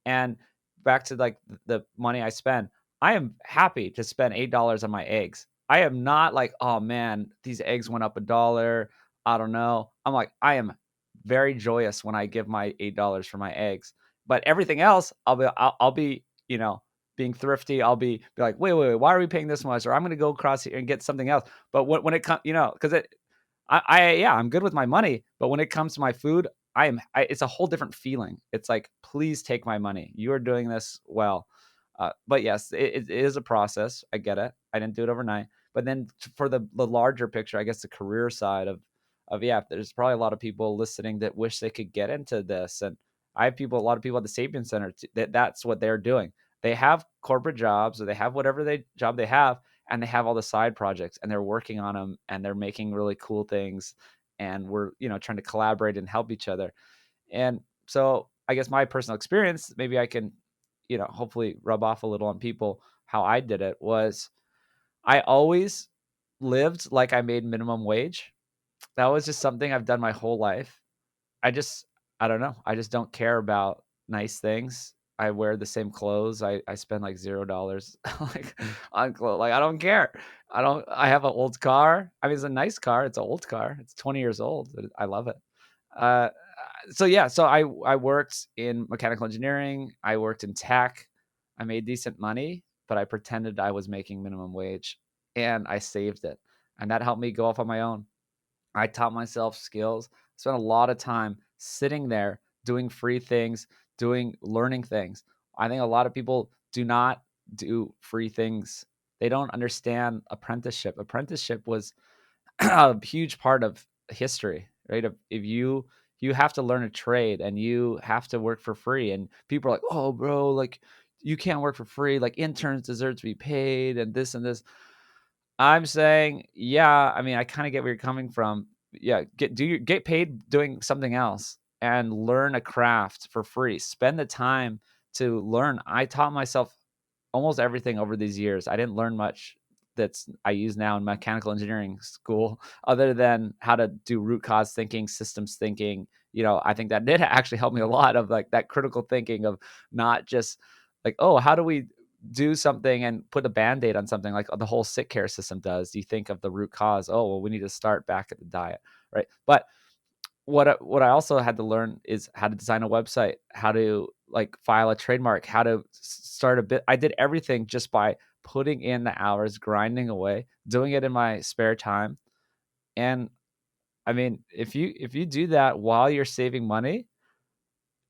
And back to like the money I spend, I am happy to spend $8 on my eggs. I am not like, oh man, these eggs went up $1. I don't know. I'm like, I am very joyous when I give my $8 for my eggs. But everything else, I'll be, being thrifty. I'll be like, wait, why are we paying this much? Or I'm going to go across here and get something else. But when it comes, because yeah, I'm good with my money. But when it comes to my food, it's a whole different feeling. It's like, please take my money. You are doing this well. But yes, it is a process. I get it. I didn't do it overnight. But then for the larger picture, I guess the career side of yeah, there's probably a lot of people listening that wish they could get into this. And I have a lot of people at the Sapien Center that's what they're doing. They have corporate jobs, or they have whatever job they have, and they have all the side projects, and they're working on them, and they're making really cool things, and we're trying to collaborate and help each other. And so I guess my personal experience, maybe I can hopefully rub off a little on people. How I did it was, I always lived like I made minimum wage. That was just something I've done my whole life. I just I don't know. I just don't care about nice things. I wear the same clothes. I spend like $0 like on clothes. Like, I don't care. I have an old car. I mean, it's a nice car. It's an old car. It's 20 years old. But I love it. Uh, so yeah, so I worked in mechanical engineering. I worked in tech. I made decent money, but I pretended I was making minimum wage, and I saved it. And that helped me go off on my own. I taught myself skills, spent a lot of time sitting there doing free things, learning things. I think a lot of people do not do free things. They don't understand apprenticeship. Apprenticeship was a huge part of history, right? If you have to learn a trade, and you have to work for free, and people are like, "Oh, bro, like you can't work for free. Like interns deserve to be paid, and this and this." I'm saying, yeah, I mean, I kind of get where you're coming from. Yeah, get paid doing something else, and learn a craft for free. Spend the time to learn. I taught myself almost everything over these years. I didn't learn much that's I use now in mechanical engineering school, other than how to do root cause thinking, systems thinking. I think that did actually help me a lot, of like that critical thinking of not just like, oh, how do we do something and put a band-aid on something like the whole sick care system does. You think of the root cause. Oh, well, we need to start back at the diet, right? But what I also had to learn is how to design a website, how to like file a trademark, how to start a bit. I did everything just by putting in the hours, grinding away, doing it in my spare time. And I mean, if you do that while you're saving money,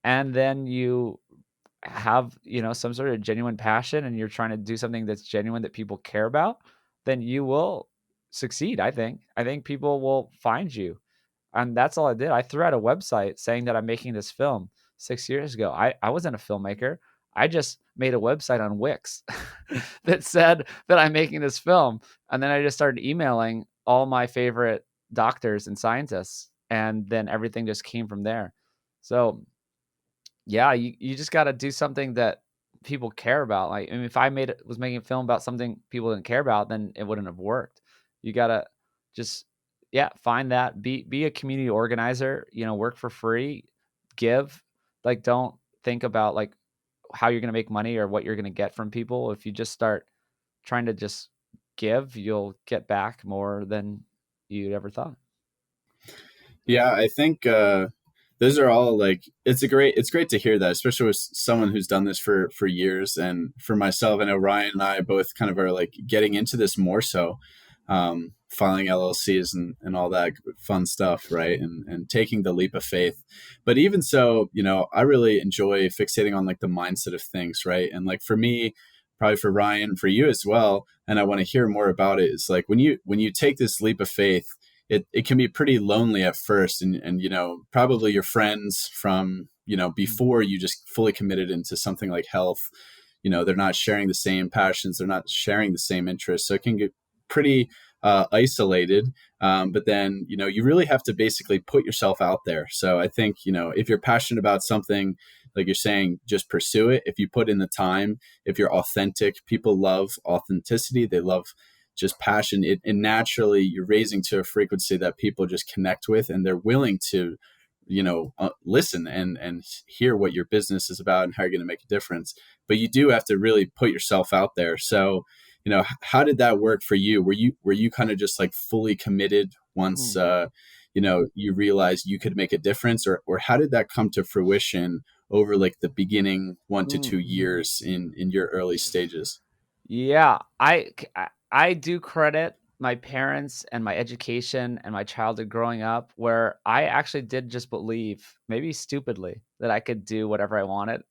and then you have some sort of genuine passion, and you're trying to do something that's genuine that people care about, then you will succeed. I think people will find you. And that's all I did. I threw out a website saying that I'm making this film 6 years ago. I wasn't a filmmaker. I just made a website on Wix that said that I'm making this film. And then I just started emailing all my favorite doctors and scientists. And then everything just came from there. So yeah, you just got to do something that people care about. Like, I mean, if I was making a film about something people didn't care about, then it wouldn't have worked. You got to just, yeah, find that, be a community organizer, work for free, give, like, don't think about like how you're going to make money or what you're going to get from people. If you just start trying to just give, you'll get back more than you'd ever thought. Yeah, I think those are all like it's great to hear that, especially with someone who's done this for years. And for myself, I know Ryan and I both kind of are like getting into this more so, filing LLCs and all that fun stuff, right? And taking the leap of faith. But even so, I really enjoy fixating on like the mindset of things, right? And like for me, probably for Ryan, for you as well, and I want to hear more about it, is like when you take this leap of faith, it can be pretty lonely at first, and probably your friends from before you just fully committed into something like health, they're not sharing the same passions, they're not sharing the same interests, so it can get pretty isolated. But then you really have to basically put yourself out there. So I think if you're passionate about something, like you're saying, just pursue it. If you put in the time, if you're authentic, people love authenticity, they love just passion. And naturally you're raising to a frequency that people just connect with, and they're willing to listen and hear what your business is about and how you're going to make a difference. But you do have to really put yourself out there. So how did that work for you? Were you kind of just like fully committed once Mm. you realized you could make a difference, or how did that come to fruition over like the beginning 1 to 2 years in your early stages? Yeah, I do credit my parents and my education and my childhood growing up where I actually did just believe, maybe stupidly, that I could do whatever I wanted.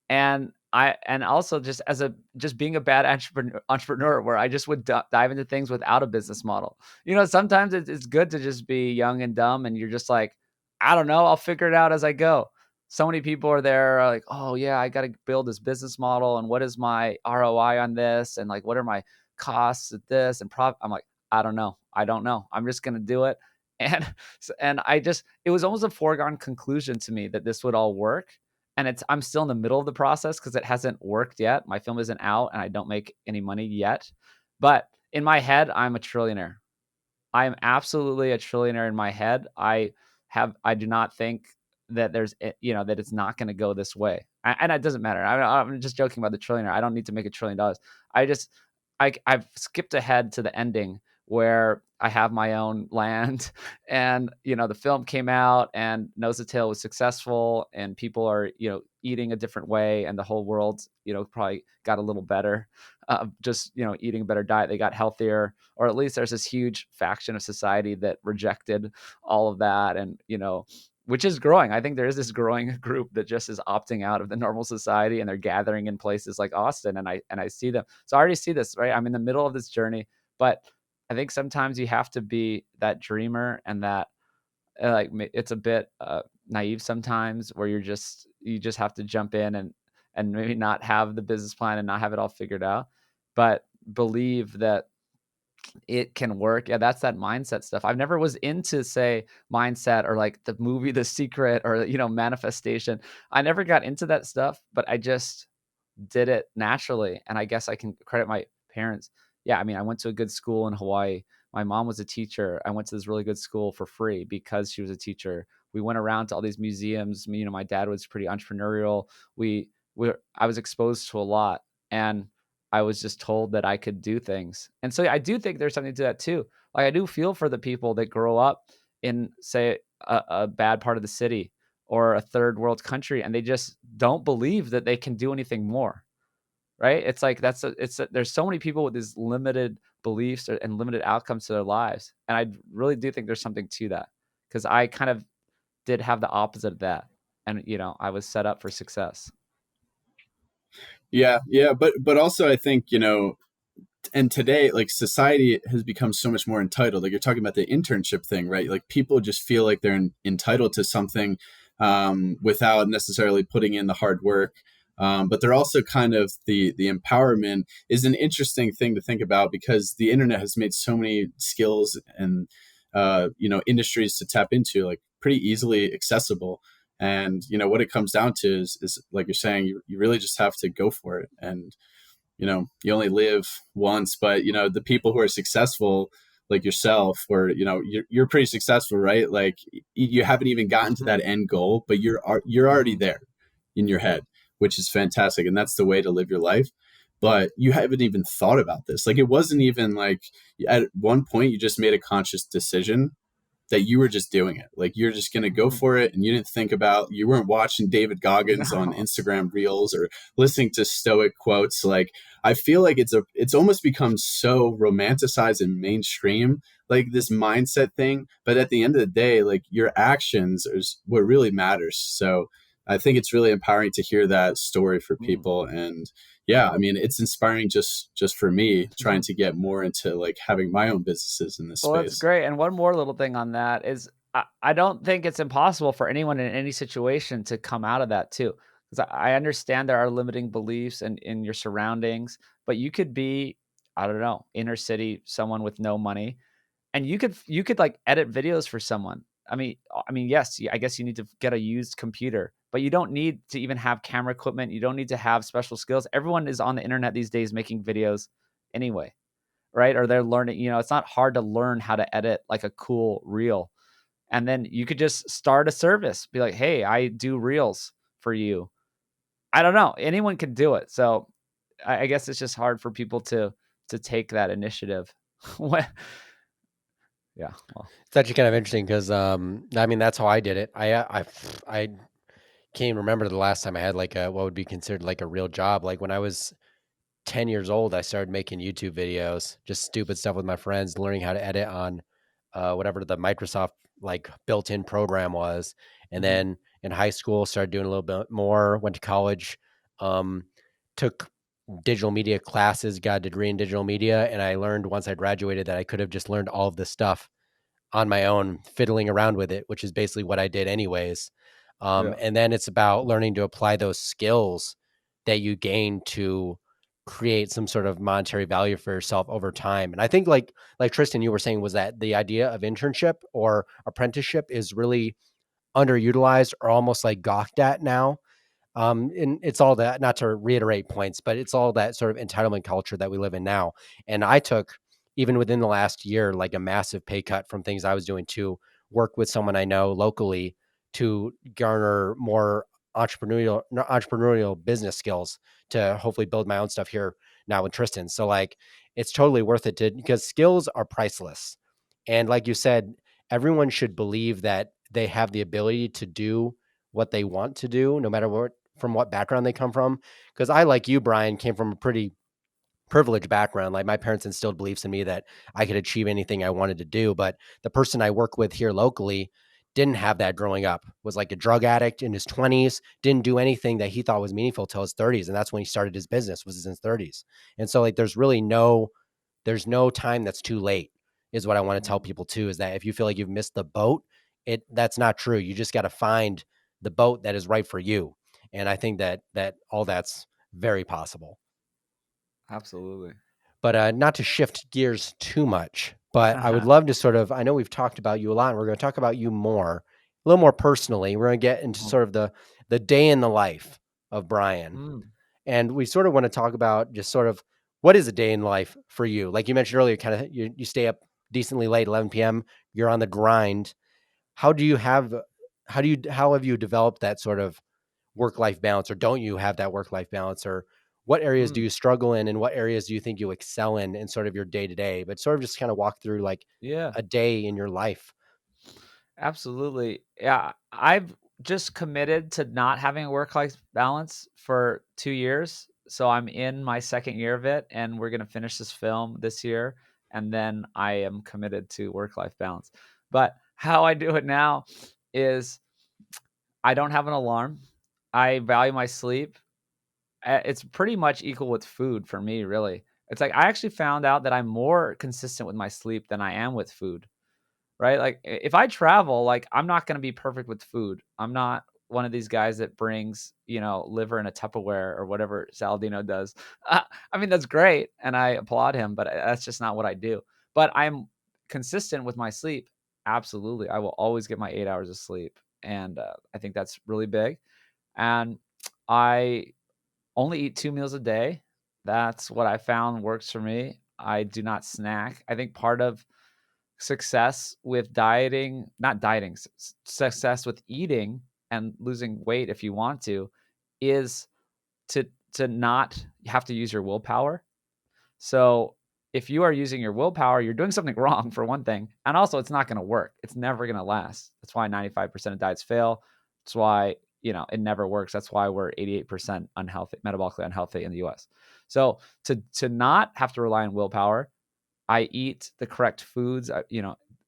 And also just as a just being a bad entrepreneur where I just would dive into things without a business model. Sometimes it's good to just be young and dumb and you're just like, I don't know, I'll figure it out as I go. So many people are there like, oh yeah, I got to build this business model and what is my ROI on this and like what are my costs at this and profit. I'm like, I don't know. I don't know. I'm just gonna do it. And and it was almost a foregone conclusion to me that this would all work, and I'm still in the middle of the process because it hasn't worked yet. My film isn't out and I don't make any money yet. But in my head, I'm a trillionaire. I am absolutely a trillionaire in my head. I do not think that that it's not going to go this way. And it doesn't matter. I'm just joking about the trillionaire. I don't need to make $1 trillion. I just, I've skipped ahead to the ending where I have my own land and, the film came out and Nose to Tail was successful and people are, eating a different way and the whole world, probably got a little better. Just, eating a better diet. They got healthier, or at least there's this huge faction of society that rejected all of that. And, which is growing. I think there is this growing group that just is opting out of the normal society and they're gathering in places like Austin. And I see them. So I already see this, right? I'm in the middle of this journey, but I think sometimes you have to be that dreamer and that it's a bit naive sometimes where you just have to jump in and maybe not have the business plan and not have it all figured out, but believe that it can work. Yeah, that's that mindset stuff. I've never was into, say, mindset or like the movie The Secret or manifestation. I never got into that stuff, but I just did it naturally. And I guess I can credit my parents. Yeah, I mean, I went to a good school in Hawaii. My mom was a teacher. I went to this really good school for free because she was a teacher. We went around to all these museums. My dad was pretty entrepreneurial. I was exposed to a lot, and I was just told that I could do things. And so I do think there's something to that too. Like I do feel for the people that grow up in, say, a bad part of the city or a third world country, and they just don't believe that they can do anything more. Right? It's like there's so many people with these limited beliefs and limited outcomes to their lives, and I really do think there's something to that because I kind of did have the opposite of that, and I was set up for success. Yeah, but also I think and today, like, society has become so much more entitled. Like you're talking about the internship thing, right? Like people just feel like they're entitled to something without necessarily putting in the hard work. But they're also kind of the empowerment is an interesting thing to think about because the internet has made so many skills and industries to tap into like pretty easily accessible. And what it comes down to is like you're saying, you really just have to go for it. And you only live once. But the people who are successful like yourself, or you're pretty successful, right? Like you haven't even gotten to that end goal, but you're already Mhm. there in your head, which is fantastic, and that's the way to live your life. But you haven't even thought about this. Like it wasn't even like at one point you just made a conscious decision that you were just doing it. Like you're just going to go Mhm. for it. And you didn't think about, you weren't watching David Goggins on No. Instagram reels or listening to stoic quotes. Like I feel like it's almost become so romanticized and mainstream, like this mindset thing. But at the end of the day, like your actions is what really matters. So I think it's really empowering to hear that story for Mhm. people. And, yeah, I mean, it's inspiring just for me trying Mhm. to get more into like having my own businesses in this Well, that's space. great. And one more little thing on that is I don't think it's impossible for anyone in any situation to come out of that too. Because I understand there are limiting beliefs in your surroundings, but you could be, I don't know, inner city, someone with no money, and you could like edit videos for someone. I mean, yes, I guess you need to get a used computer, but you don't need to even have camera equipment. You don't need to have special skills. Everyone is on the internet these days making videos anyway, right? Or they're learning, it's not hard to learn how to edit like a cool reel. And then you could just start a service, be like, hey, I do reels for you. I don't know. Anyone can do it. So I guess it's just hard for people to take that initiative. What? Yeah. Well. It's actually kind of interesting because, I mean, that's how I did it. I can't even remember the last time I had like a what would be considered like a real job. Like when I was 10 years old, I started making YouTube videos, just stupid stuff with my friends, learning how to edit on whatever the Microsoft like built-in program was. And Mhm. then in high school, started doing a little bit more, went to college, um, took digital media classes, got a degree in digital media. And I learned once I graduated that I could have just learned all of this stuff on my own, fiddling around with it, which is basically what I did anyways. Yeah. And then it's about learning to apply those skills that you gain to create some sort of monetary value for yourself over time. And I think like Tristan, you were saying was that the idea of internship or apprenticeship is really underutilized or almost like gawked at now. And it's all that, not to reiterate points, but it's all that sort of entitlement culture that we live in now. And I took, even within the last year, like a massive pay cut from things I was doing to work with someone I know locally to garner more entrepreneurial business skills to hopefully build my own stuff here now with Tristan. So like it's totally worth it to because skills are priceless. And like you said, everyone should believe that they have the ability to do what they want to do, no matter what from what background they come from. Because I, like you, Brian, came from a pretty privileged background. Like my parents instilled beliefs in me that I could achieve anything I wanted to do. But the person I work with here locally didn't have that growing up, was like a drug addict in his 20s, didn't do anything that he thought was meaningful till his 30s. And that's when he started his business, was in his 30s. And so like there's no time that's too late, is what I want to tell Mhm. people too, is that if you feel like you've missed the boat, that's not true. You just got to find the boat that is right for you. And I think that all that's very possible. Absolutely. But not to shift gears too much, but I would love to sort of, I know we've talked about you a lot, and we're going to talk about you more, a little more personally. We're going to get into Oh. sort of the day in the life of Brian. Mm. And we sort of want to talk about just sort of what is a day in life for you? Like you mentioned earlier, kind of you stay up decently late, 11 p.m., you're on the grind. How do you have, how have you developed that sort of work life balance, or don't you have that work life balance, or what areas do Mm. you struggle in and what areas do you think you excel in sort of your day to day, but sort of just kind of walk through like Yeah. a day in your life. Absolutely. Yeah, I've just committed to not having a work-life balance for 2 years. So I'm in my 2nd year of it, and we're gonna finish this film this year, and then I am committed to work-life balance. But how I do it now is I don't have an alarm. I value my sleep. It's pretty much equal with food for me, really. It's like I actually found out that I'm more consistent with my sleep than I am with food. Right? Like, if I travel, like, I'm not gonna be perfect with food. I'm not one of these guys that brings, liver in a Tupperware or whatever Saladino does. Uh, I mean, that's great, and I applaud him, but that's just not what I do. But I'm consistent with my sleep. Absolutely. I will always get my 8 hours of sleep, and, I think that's really big, and I only eat 2 meals a day. That's what I found works for me. I do not snack. I think part of success with dieting, not dieting, success with eating and losing weight if you want to, is to not have to use your willpower. So if you are using your willpower, you're doing something wrong for one thing, and also it's not going to work. It's never going to last. That's why 95% of diets fail. That's why it never works. That's why we're 88% unhealthy, metabolically unhealthy in the U.S. So to not have to rely on willpower, I eat the correct foods,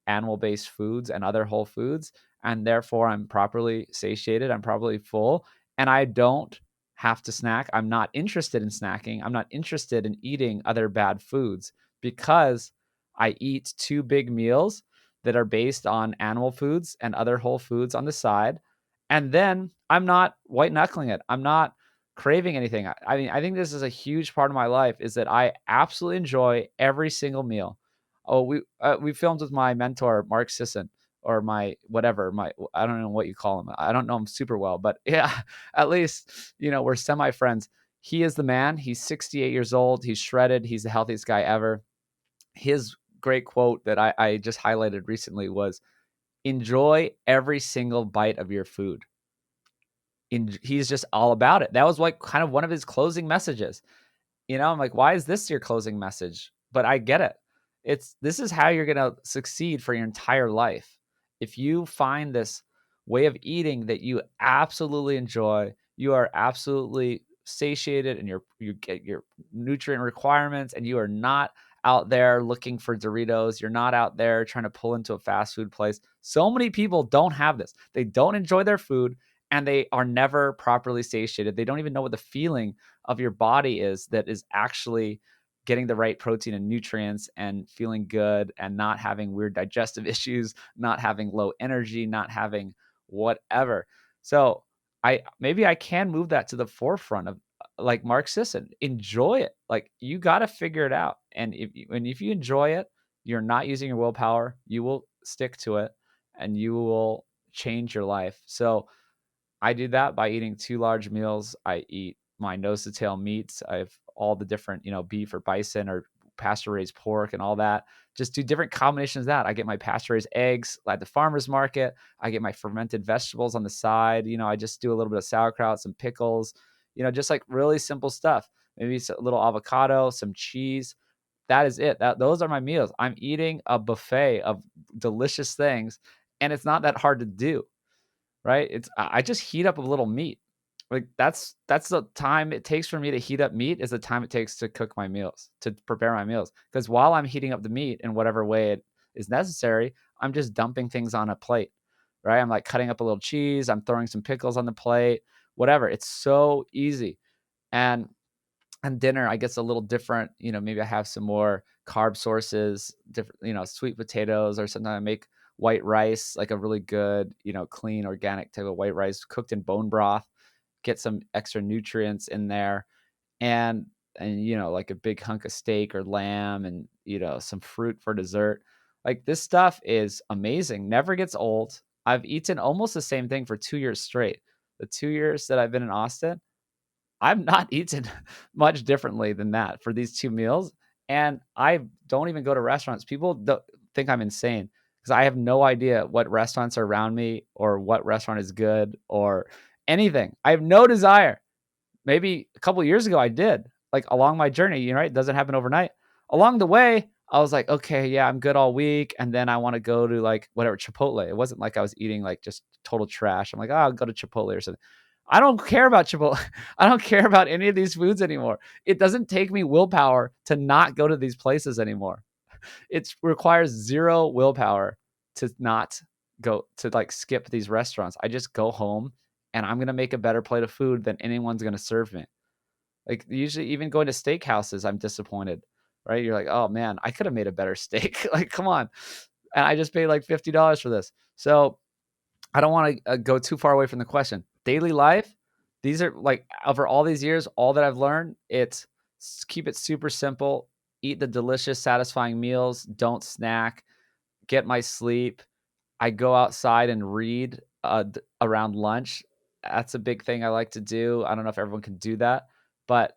animal-based foods and other whole foods, and therefore I'm properly satiated, I'm properly full, and I don't have to snack. I'm not interested in snacking. I'm not interested in eating other bad foods because I eat 2 big meals that are based on animal foods and other whole foods on the side. And then I'm not white knuckling it. I'm not craving anything. I mean, I think this is a huge part of my life is that I absolutely enjoy every single meal. Oh, we filmed with my mentor, Mark Sisson, or my whatever, my, I don't know what you call him. I don't know him super well, but yeah, at least, we're semi friends. He is the man. He's 68 years old. He's shredded. He's the healthiest guy ever. His great quote that I just highlighted recently was, enjoy every single bite of your food. He's just all about it. That was like kind of one of his closing messages. I'm like, why is this your closing message? But I get it. This is how you're going to succeed for your entire life. If you find this way of eating that you absolutely enjoy, you are absolutely satiated and you get your nutrient requirements, and you are not out there looking for Doritos. You're not out there trying to pull into a fast food place. So many people don't have this. They don't enjoy their food and they are never properly satiated. They don't even know what the feeling of your body is that is actually getting the right protein and nutrients and feeling good and not having weird digestive issues, not having low energy, not having whatever. So maybe I can move that to the forefront of, like Mark Sisson, enjoy it. Like, you got to figure it out. And if you enjoy it, you're not using your willpower, you will stick to it and you will change your life. So I do that by eating 2 large meals. I eat my nose to tail meats. I have all the different, beef or bison or pasture raised pork and all that. Just do different combinations of that. I get my pasture raised eggs at the farmer's market. I get my fermented vegetables on the side. I just do a little bit of sauerkraut, some pickles, just like really simple stuff. Maybe a little avocado, some cheese. That is it. Those are my meals. I'm eating a buffet of delicious things, and it's not that hard to do, right? I just heat up a little meat. Like, that's the time it takes for me to heat up meat is the time it takes to cook my meals, to prepare my meals. Because while I'm heating up the meat in whatever way it is necessary, I'm just dumping things on a plate, right? I'm like cutting up a little cheese, I'm throwing some pickles on the plate, whatever. It's so easy. And dinner, I guess a little different. Maybe I have some more carb sources, different, sweet potatoes, or sometimes I make white rice, like a really good, clean organic type of white rice cooked in bone broth, get some extra nutrients in there, and like a big hunk of steak or lamb, and some fruit for dessert. Like, this stuff is amazing, never gets old. I've eaten almost the same thing for 2 years straight. The 2 years that I've been in Austin, I've not eaten much differently than that for these 2 meals. And I don't even go to restaurants. People think I'm insane because I have no idea what restaurants are around me or what restaurant is good or anything. I have no desire. Maybe a couple of years ago I did, like along my journey, it doesn't happen overnight. Along the way, I was like, okay, yeah, I'm good all week. And then I want to go to like whatever, Chipotle. It wasn't like I was eating like just total trash. I'm like, oh, I'll go to Chipotle or something. I don't care about Chipotle. I don't care about any of these foods anymore. It doesn't take me willpower to not go to these places anymore. It requires zero willpower to not go to, like, skip these restaurants. I just go home and I'm going to make a better plate of food than anyone's going to serve me. Like, usually even going to steakhouses, I'm disappointed, right? You're like, oh man, I could have made a better steak. Like, come on. And I just paid like $50 for this. So I don't want to go too far away from the question. Daily life, these are like, over all these years, all that I've learned, it's keep it super simple, eat the delicious, satisfying meals, don't snack, get my sleep. I go outside and read around lunch. That's a big thing I like to do. I don't know if everyone can do that, but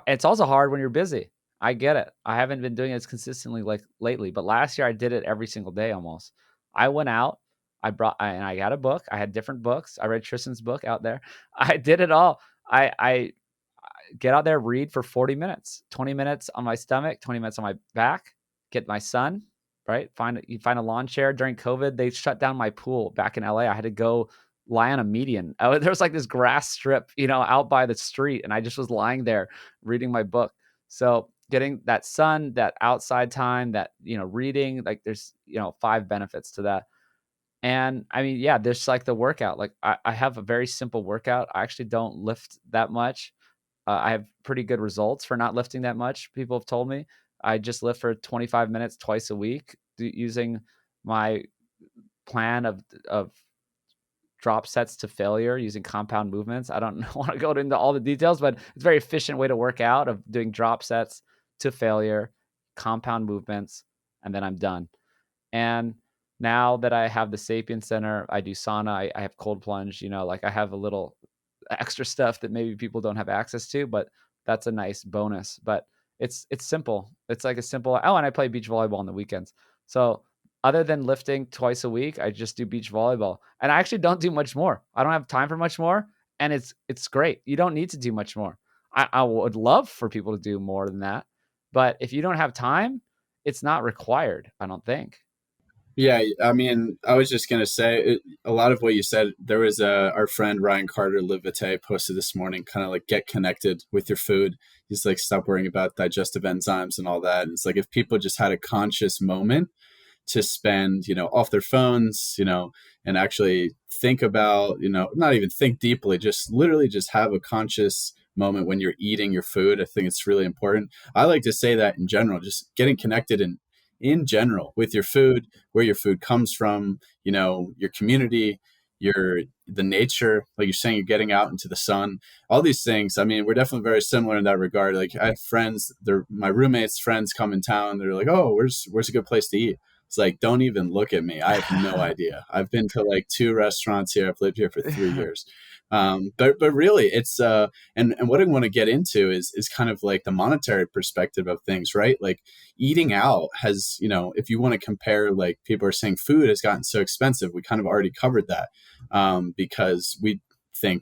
it's also hard when you're busy. I get it. I haven't been doing it as consistently like lately, but last year I did it every single day almost. I went out, and I got a book. I had different books. I read Tristan's book out there. I did it all. I get out there, read for 40 minutes, 20 minutes on my stomach, 20 minutes on my back, get my sun, right? You find a lawn chair. During COVID, they shut down my pool back in LA. I had to go lie on a median. There was like this grass strip, out by the street. And I just was lying there reading my book. So getting that sun, that outside time, that, reading, like there's, 5 benefits to that. And I mean, yeah, there's like the workout. Like I have a very simple workout. I actually don't lift that much. I have pretty good results for not lifting that much. People have told me I just lift for 25 minutes twice a week using my plan of drop sets to failure using compound movements. I don't want to go into all the details, but it's a very efficient way to work out of doing drop sets to failure, compound movements, and then I'm done. And now that I have the Sapien Center, I do sauna, I have cold plunge, like I have a little extra stuff that maybe people don't have access to, but that's a nice bonus. But it's simple. It's like a simple, oh, and I play beach volleyball on the weekends. So other than lifting twice a week, I just do beach volleyball. And I actually don't do much more. I don't have time for much more. And it's great. You don't need to do much more. I would love for people to do more than that. But if you don't have time, it's not required, I don't think. Yeah, I mean, I was just gonna say a lot of what you said. There was our friend Ryan Carter Livate posted this morning, kind of like get connected with your food. He's like, stop worrying about digestive enzymes and all that. And it's like if people just had a conscious moment to spend, off their phones, and actually think about, not even think deeply, just literally just have a conscious moment when you're eating your food. I think it's really important. I like to say that in general, just getting connected in general with your food, where your food comes from, your community, the nature, like you're saying, you're getting out into the sun, all these things. I mean, we're definitely very similar in that regard. Like I have friends, my roommates' friends come in town. They're like, "Oh, where's a good place to eat?" It's like, don't even look at me. I have no idea. I've been to like 2 restaurants here. I've lived here for 3 years. But really, it's and what I want to get into is kind of like the monetary perspective of things, right? Like eating out has, if you want to compare, like people are saying food has gotten so expensive. We kind of already covered that because we know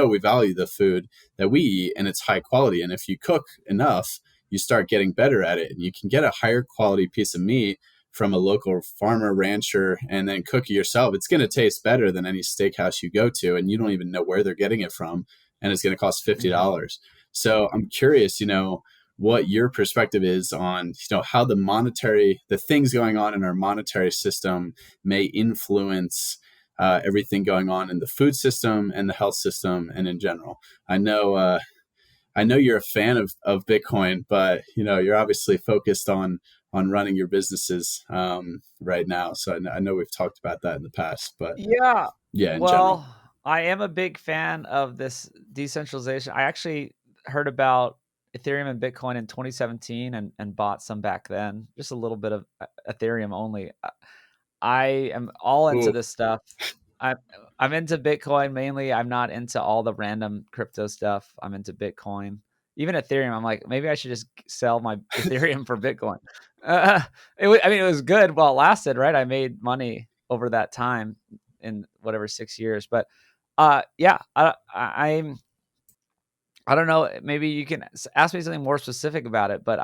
we value the food that we eat and it's high quality. And if you cook enough, you start getting better at it and you can get a higher quality piece of meat from a local farmer, rancher, and then cook it yourself. It's going to taste better than any steakhouse you go to, and you don't even know where they're getting it from, and it's going to cost $50. So I'm curious, what your perspective is on, how the things going on in our monetary system may influence everything going on in the food system and the health system and in general. I know you're a fan of Bitcoin, but you're obviously focused on running your businesses right now. So I know we've talked about that in the past, but Yeah. yeah, in general. Well, I am a big fan of this decentralization. I actually heard about Ethereum and Bitcoin in 2017 and bought some back then, just a little bit of Ethereum only. I am all into Ooh. this stuff. I'm I'm into Bitcoin mainly. I'm not into all the random crypto stuff. I'm into Bitcoin. Even Ethereum, I'm like, maybe I should just sell my Ethereum for Bitcoin. Uh, I mean, it was good while it lasted, right? I made money over that time in whatever 6 years. But yeah, I don't know. Maybe you can ask me something more specific about it. But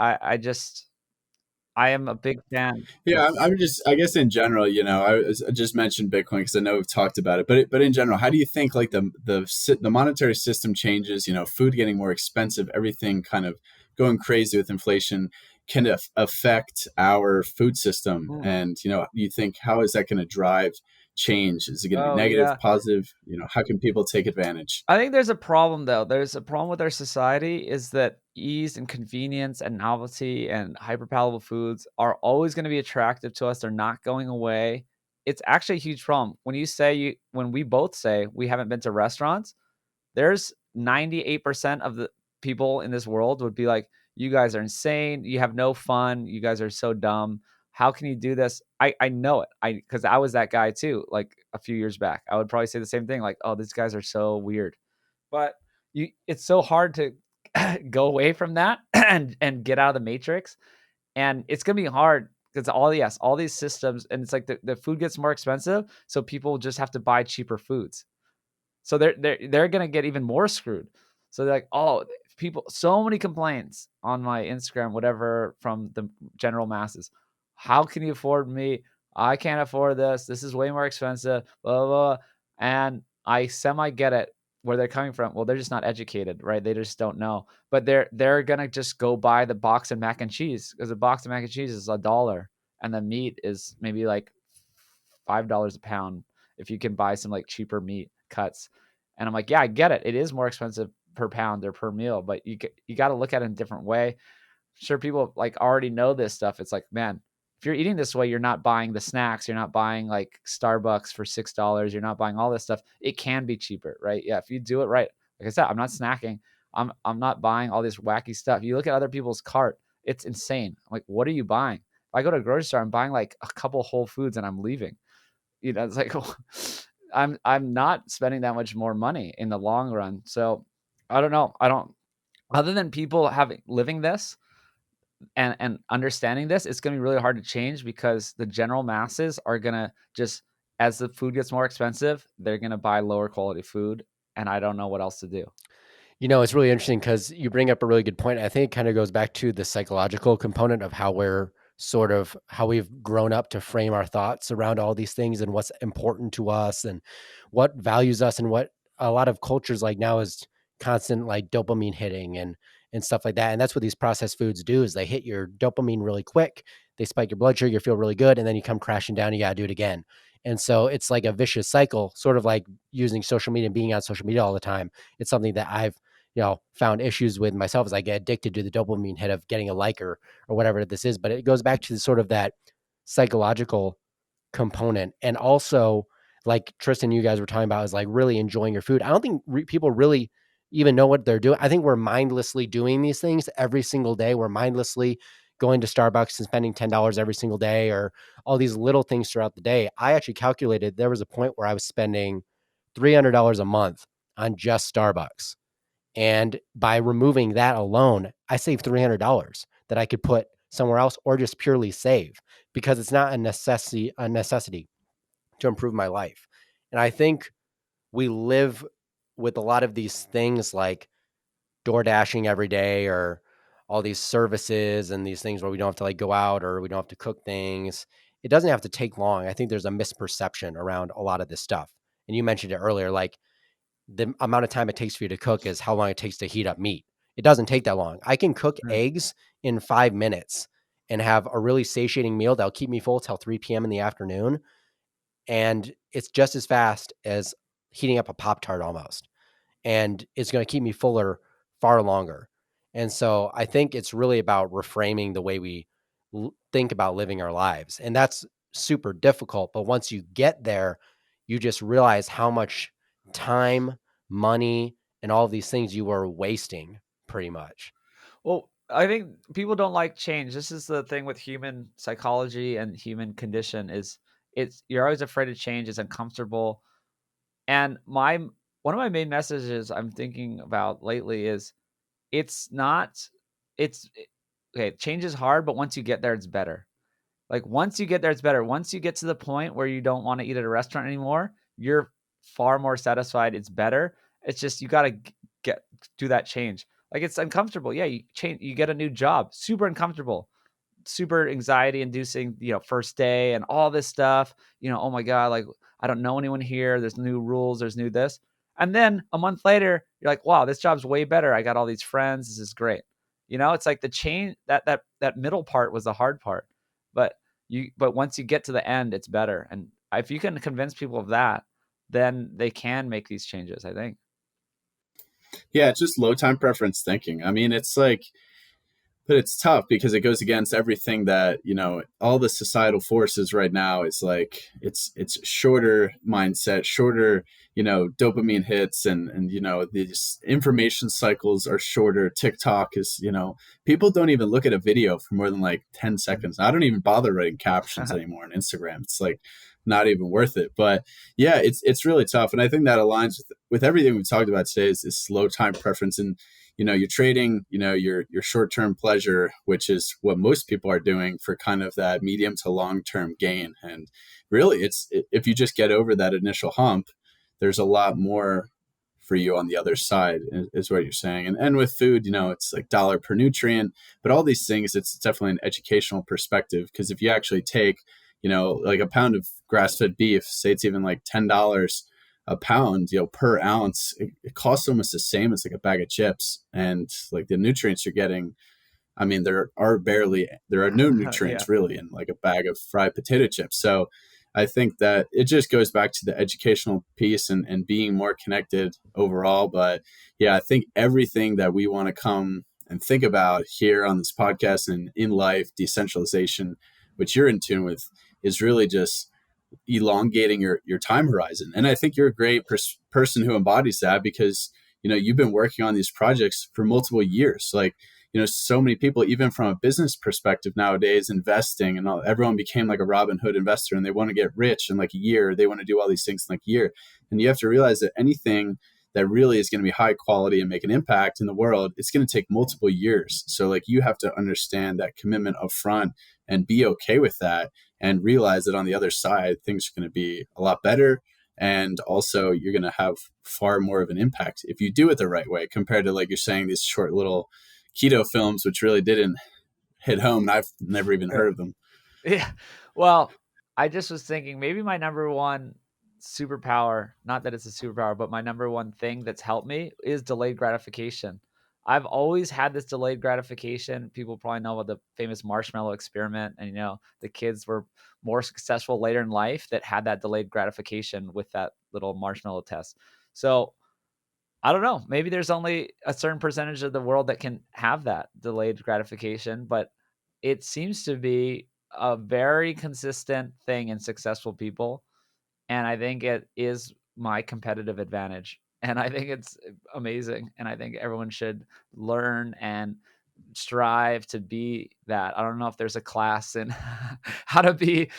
I am a big fan. Yeah, I'm just, I guess in general, I just mentioned Bitcoin because I know we've talked about it, but in general, how do you think like the monetary system changes, food getting more expensive, everything kind of going crazy with inflation can affect our food system? Mm. And, you think, how is that going to drive change? Is it going to be Oh negative, yeah. positive? How can people take advantage? I think there's a problem though. There's a problem with our society is that ease and convenience and novelty and hyper palatable foods are always going to be attractive to us. They're not going away. It's actually a huge problem. When we both say we haven't been to restaurants, there's 98% of the people in this world would be like, you guys are insane. You have no fun. You guys are so dumb. How can you do this? I know it. Because I was that guy too, like a few years back. I would probably say the same thing, like, oh, these guys are so weird. But it's so hard to go away from that and get out of the matrix. And it's gonna be hard because all these systems, and it's like the food gets more expensive. So people just have to buy cheaper foods. So they're gonna get even more screwed. So they're like, oh, people, so many complaints on my Instagram, whatever, from the general masses. How can you afford me? I can't afford this. This is way more expensive. Blah blah. Blah. And I semi get it where they're coming from. Well, they're just not educated, right? They just don't know. But they're gonna just go buy the box of mac and cheese because the box of mac and cheese is $1, and the meat is maybe like $5 a pound if you can buy some like cheaper meat cuts. And I'm like, yeah, I get it. It is more expensive per pound or per meal, but you got to look at it in a different way. Sure, people like already know this stuff. It's like, man, if you're eating this way, you're not buying the snacks, you're not buying like Starbucks for $6, you're not buying all this stuff. It can be cheaper, right? Yeah, if you do it right. Like I said, I'm not snacking. I'm not buying all this wacky stuff. You look at other people's cart, it's insane. I'm like, what are you buying? If I go to a grocery store, I'm buying like a couple Whole Foods and I'm leaving. It's like I'm not spending that much more money in the long run. So I don't know. I don't other than people having living this and understanding this, it's going to be really hard to change because the general masses are going to just, as the food gets more expensive, they're going to buy lower quality food. And I don't know what else to do. It's really interesting because you bring up a really good point. I think it kind of goes back to the psychological component of how we've grown up to frame our thoughts around all these things and what's important to us and what values us, and what a lot of cultures like now is constant like dopamine hitting and stuff like that. And that's what these processed foods do, is they hit your dopamine really quick. They spike your blood sugar, you feel really good, and then you come crashing down, you got to do it again. And so it's like a vicious cycle, sort of like using social media and being on social media all the time. It's something that I've found issues with myself, as I get addicted to the dopamine hit of getting a like or whatever this is. But it goes back to sort of that psychological component. And also, like Tristan, you guys were talking about, is like really enjoying your food. I don't think people really even know what they're doing. I think we're mindlessly doing these things every single day. We're mindlessly going to Starbucks and spending $10 every single day, or all these little things throughout the day. I actually calculated there was a point where I was spending $300 a month on just Starbucks. And by removing that alone, I saved $300 that I could put somewhere else or just purely save, because it's not a necessity to improve my life. And I think we live with a lot of these things like door dashing every day, or all these services and these things where we don't have to like go out, or we don't have to cook things. It doesn't have to take long. I think there's a misperception around a lot of this stuff. And you mentioned it earlier, like the amount of time it takes for you to cook is how long it takes to heat up meat. It doesn't take that long. I can cook Right. eggs in 5 minutes and have a really satiating meal that'll keep me full till 3 p.m. in the afternoon. And it's just as fast as heating up a Pop Tart almost. And it's going to keep me fuller far longer. And so I think it's really about reframing the way we think about living our lives. And that's super difficult. But once you get there, you just realize how much time, money, and all of these things you are wasting pretty much. Well, I think people don't like change. This is the thing with human psychology and human condition is you're always afraid of change. It's uncomfortable. And one of my main messages I'm thinking about lately is it's not it's okay, change is hard, but once you get there, it's better. Like once you get there, it's better. Once you get to the point where you don't want to eat at a restaurant anymore, you're far more satisfied. It's better. It's just you got to get do that change. Like it's uncomfortable. Yeah, you get a new job, super uncomfortable, super anxiety inducing, first day and all this stuff. Oh my God, like I don't know anyone here. There's new rules, there's new this. And then a month later, you're like, wow, this job's way better. I got all these friends. This is great. It's like the change that middle part was the hard part. But but once you get to the end, it's better. And if you can convince people of that, then they can make these changes, I think. Yeah, it's just low time preference thinking. I mean, it's like, but it's tough because it goes against everything that, all the societal forces right now. Is like it's shorter mindset, shorter, dopamine hits, and these information cycles are shorter. TikTok is, people don't even look at a video for more than like 10 seconds. I don't even bother writing captions anymore on Instagram. It's like not even worth it. But yeah, it's really tough. And I think that aligns with everything we've talked about today, is this slow time preference. And you're trading, your short-term pleasure, which is what most people are doing, for kind of that medium to long-term gain. And really, if you just get over that initial hump, there's a lot more for you on the other side, is what you're saying. And with food, it's like dollar per nutrient, but all these things, it's definitely an educational perspective. Because if you actually take, like a pound of grass-fed beef, say it's even like $10 a pound, per ounce, it costs almost the same as like a bag of chips. And like the nutrients you're getting, I mean, there are no Yeah. nutrients really in like a bag of fried potato chips. So I think that it just goes back to the educational piece and being more connected overall. But yeah, I think everything that we want to come and think about here on this podcast and in life, decentralization, which you're in tune with, is really just elongating your time horizon. And I think you're a great person who embodies that, because you've been working on these projects for multiple years. Like, so many people, even from a business perspective nowadays, investing and all, everyone became like a Robin Hood investor, and they want to get rich in like a year. They want to do all these things in like a year. And you have to realize that anything that really is going to be high quality and make an impact in the world, it's going to take multiple years. So like, you have to understand that commitment up front and be okay with that, and realize that on the other side, things are going to be a lot better. And also, you're going to have far more of an impact if you do it the right way, compared to, like you're saying, these short little keto films, which really didn't hit home. And I've never even heard of them. Yeah. Well, I just was thinking maybe my number one superpower, not that it's a superpower, but my number one thing that's helped me is delayed gratification. I've always had this delayed gratification. People probably know about the famous marshmallow experiment, and the kids were more successful later in life that had that delayed gratification with that little marshmallow test. So I don't know. Maybe there's only a certain percentage of the world that can have that delayed gratification, but it seems to be a very consistent thing in successful people. And I think it is my competitive advantage. And I think it's amazing. And I think everyone should learn and strive to be that. I don't know if there's a class in how to be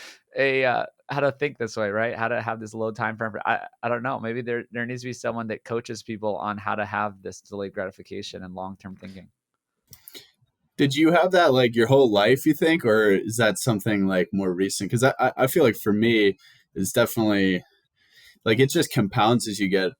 how to think this way, right? How to have this low time frame. I don't know. Maybe there needs to be someone that coaches people on how to have this delayed gratification and long term thinking. Did you have that like your whole life, you think, or is that something like more recent? Because I feel like for me, it's definitely like it just compounds as you get,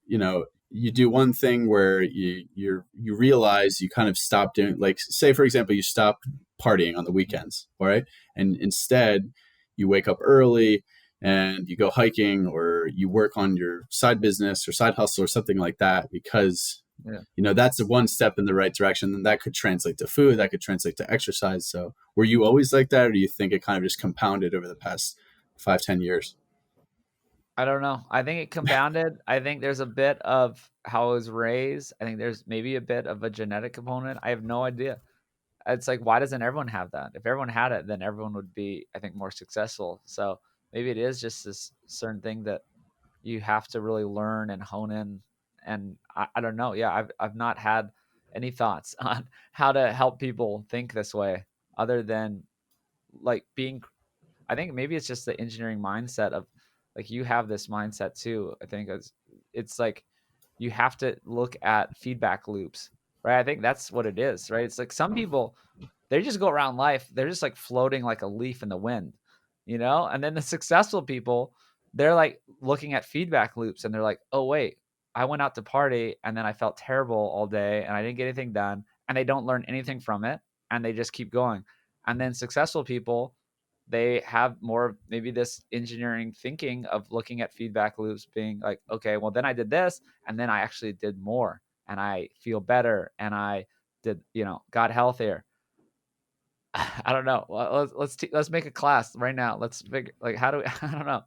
you do one thing where you realize you kind of stop doing, like, say for example, you stop partying on the weekends, all right, and instead you wake up early and you go hiking, or you work on your side business or side hustle or something like that, because Yeah. that's one step in the right direction. Then that could translate to food, that could translate to exercise. So were you always like that, or do you think it kind of just compounded over the past 5-10 years? I don't know. I think it compounded. I think there's a bit of how I was raised. I think there's maybe a bit of a genetic component. I have no idea. It's like, why doesn't everyone have that? If everyone had it, then everyone would be, I think, more successful. So maybe it is just this certain thing that you have to really learn and hone in. And I don't know. Yeah, I've not had any thoughts on how to help people think this way, other than like being. I think maybe it's just the engineering mindset of, like, you have this mindset too. I think it's like you have to look at feedback loops, right? I think that's what it is, right? It's like some people, they just go around life, they're just like floating like a leaf in the wind, And then the successful people, they're like looking at feedback loops, and they're like, oh wait, I went out to party and then I felt terrible all day and I didn't get anything done, and they don't learn anything from it, and they just keep going. And then successful people, they have more maybe this engineering thinking of looking at feedback loops, being like, okay, well then I did this, and then I actually did more, and I feel better, and I did, got healthier. I don't know. Well, let's make a class right now. Let's figure, like, how do we? I don't know.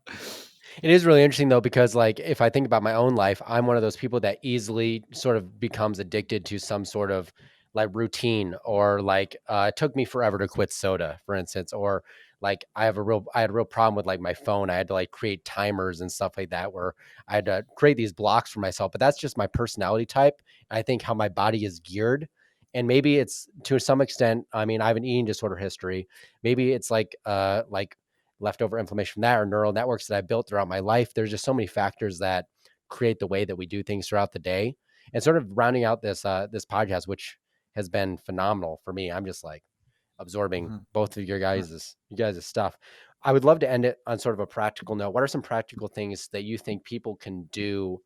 It is really interesting though, because like if I think about my own life, I'm one of those people that easily sort of becomes addicted to some sort of like routine, or like it took me forever to quit soda, for instance, or like I had a real problem with like my phone. I had to like create timers and stuff like that, where I had to create these blocks for myself. But that's just my personality type. I think how my body is geared. And maybe it's to some extent, I mean, I have an eating disorder history. Maybe it's like leftover inflammation from that, or neural networks that I built throughout my life. There's just so many factors that create the way that we do things throughout the day. And sort of rounding out this podcast, which has been phenomenal for me. I'm just like absorbing Mhm. both of you guys' stuff. I would love to end it on sort of a practical note. What are some practical things that you think people can do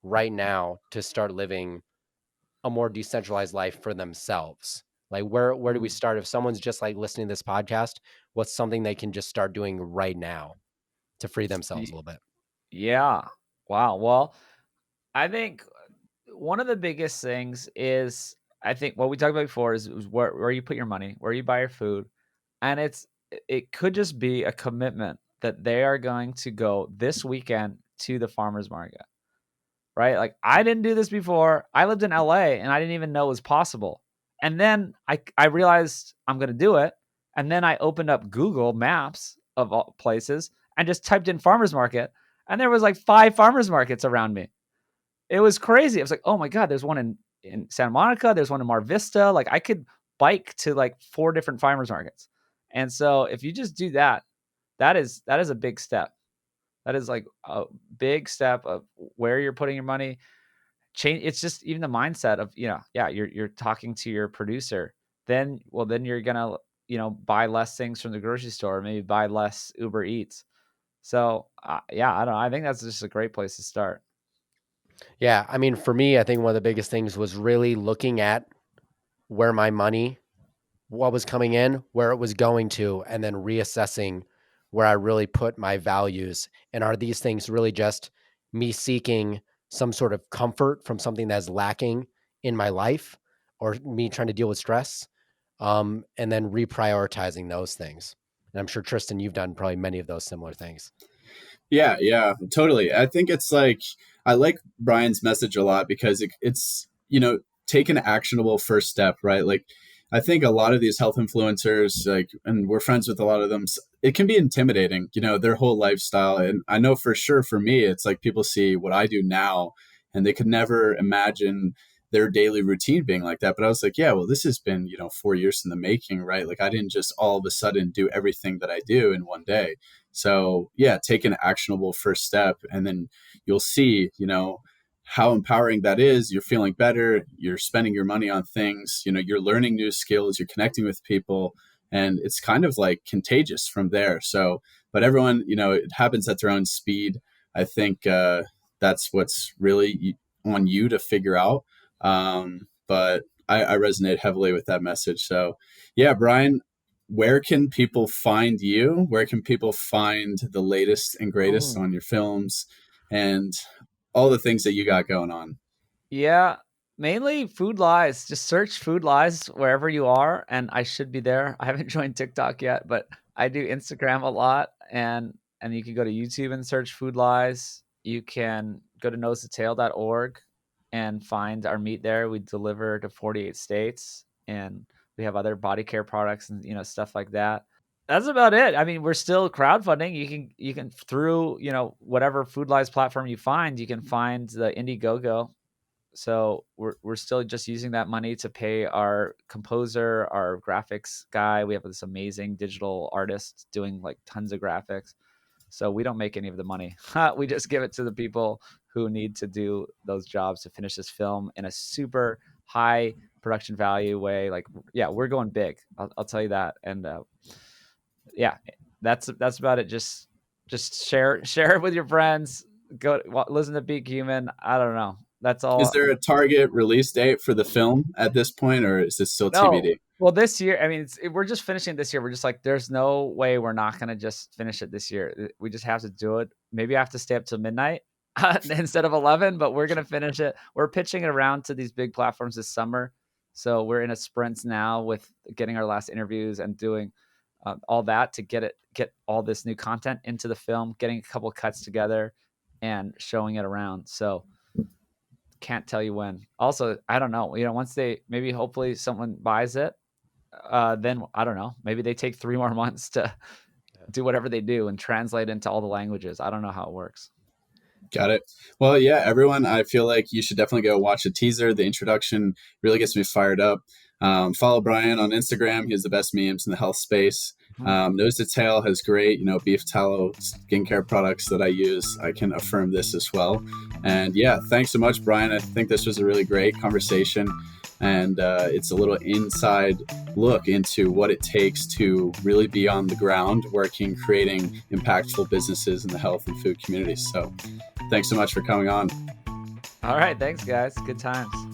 right now to start living a more decentralized life for themselves? Like where do we Mm. start? If someone's just like listening to this podcast, what's something they can just start doing right now to free themselves a Y- little bit? Yeah. Wow. Well, I think one of the biggest things is, I think what we talked about before is where you put your money, where you buy your food. And it could just be a commitment that they are going to go this weekend to the farmer's market, right? Like, I didn't do this before. I lived in LA and I didn't even know it was possible. And then I realized I'm going to do it. And then I opened up Google Maps of all places and just typed in farmer's market. And there was like 5 farmer's markets around me. It was crazy. I was like, oh my God, there's one in Santa Monica. There's one in Mar Vista. Like, I could bike to like 4 different farmers markets. And so if you just do that, that is a big step. That is like a big step of where you're putting your money. Change. It's just even the mindset of, yeah, you're talking to your producer. Then you're gonna, buy less things from the grocery store, maybe buy less Uber Eats. So yeah, I don't know. I think that's just a great place to start. Yeah, I mean, for me, I think one of the biggest things was really looking at where my money, what was coming in, where it was going to, and then reassessing where I really put my values. And are these things really just me seeking some sort of comfort from something that's lacking in my life, or me trying to deal with stress? And then reprioritizing those things. And I'm sure, Tristan, you've done probably many of those similar things. Yeah, totally. I think it's like, I like Brian's message a lot because it's, take an actionable first step, right? Like, I think a lot of these health influencers, like, and we're friends with a lot of them, it can be intimidating, their whole lifestyle. And I know for sure for me, it's like people see what I do now and they could never imagine their daily routine being like that. But I was like, yeah, well, this has been, 4 years in the making, right? Like, I didn't just all of a sudden do everything that I do in one day. So yeah, take an actionable first step and then you'll see, how empowering that is. You're feeling better. You're spending your money on things, you're learning new skills, you're connecting with people, and it's kind of like contagious from there. So, but everyone, it happens at their own speed. I think that's what's really on you to figure out. But I resonate heavily with that message. So yeah, Brian, where can people find you? Where can people find the latest and greatest on your films and all the things that you got going on? Yeah, mainly Food Lies. Just search Food Lies wherever you are, and I should be there. I haven't joined TikTok yet, but I do Instagram a lot, and you can go to YouTube and search Food Lies. You can go to nosetotale.org and find our meat there. We deliver to 48 states, and we have other body care products and stuff like that. That's about it. I mean, we're still crowdfunding. You can through whatever Food Lies platform you find, you can find the Indiegogo. So we're still just using that money to pay our composer, our graphics guy. We have this amazing digital artist doing like tons of graphics. So we don't make any of the money. We just give it to the people who need to do those jobs to finish this film in a super high production value way. Like, yeah, we're going big. I'll tell you that. And yeah, that's about it. Just share it with your friends. Go listen to Beak Human. I don't know. That's all. Is there a target release date for the film at this point, or is this still No. TBD? Well, this year, I mean, we're just finishing this year. We're just like, there's no way we're not going to just finish it this year. We just have to do it. Maybe I have to stay up till midnight instead of 11, but we're going to finish it. We're pitching it around to these big platforms this summer. So we're in a sprint now with getting our last interviews and doing all that to get all this new content into the film, getting a couple cuts together and showing it around. So can't tell you when. Also, I don't know. Once maybe hopefully someone buys it, then I don't know. Maybe they take 3 more months to do whatever they do and translate into all the languages. I don't know how it works. Got it. Well, yeah, everyone, I feel like you should definitely go watch the teaser. The introduction really gets me fired up. Follow Brian on Instagram. He has the best memes in the health space. Nose to Tail has great, beef tallow skincare products that I use. I can affirm this as well. And yeah, thanks so much, Brian. I think this was a really great conversation. And it's a little inside look into what it takes to really be on the ground working, creating impactful businesses in the health and food community. So thanks so much for coming on. All right. Thanks, guys. Good times.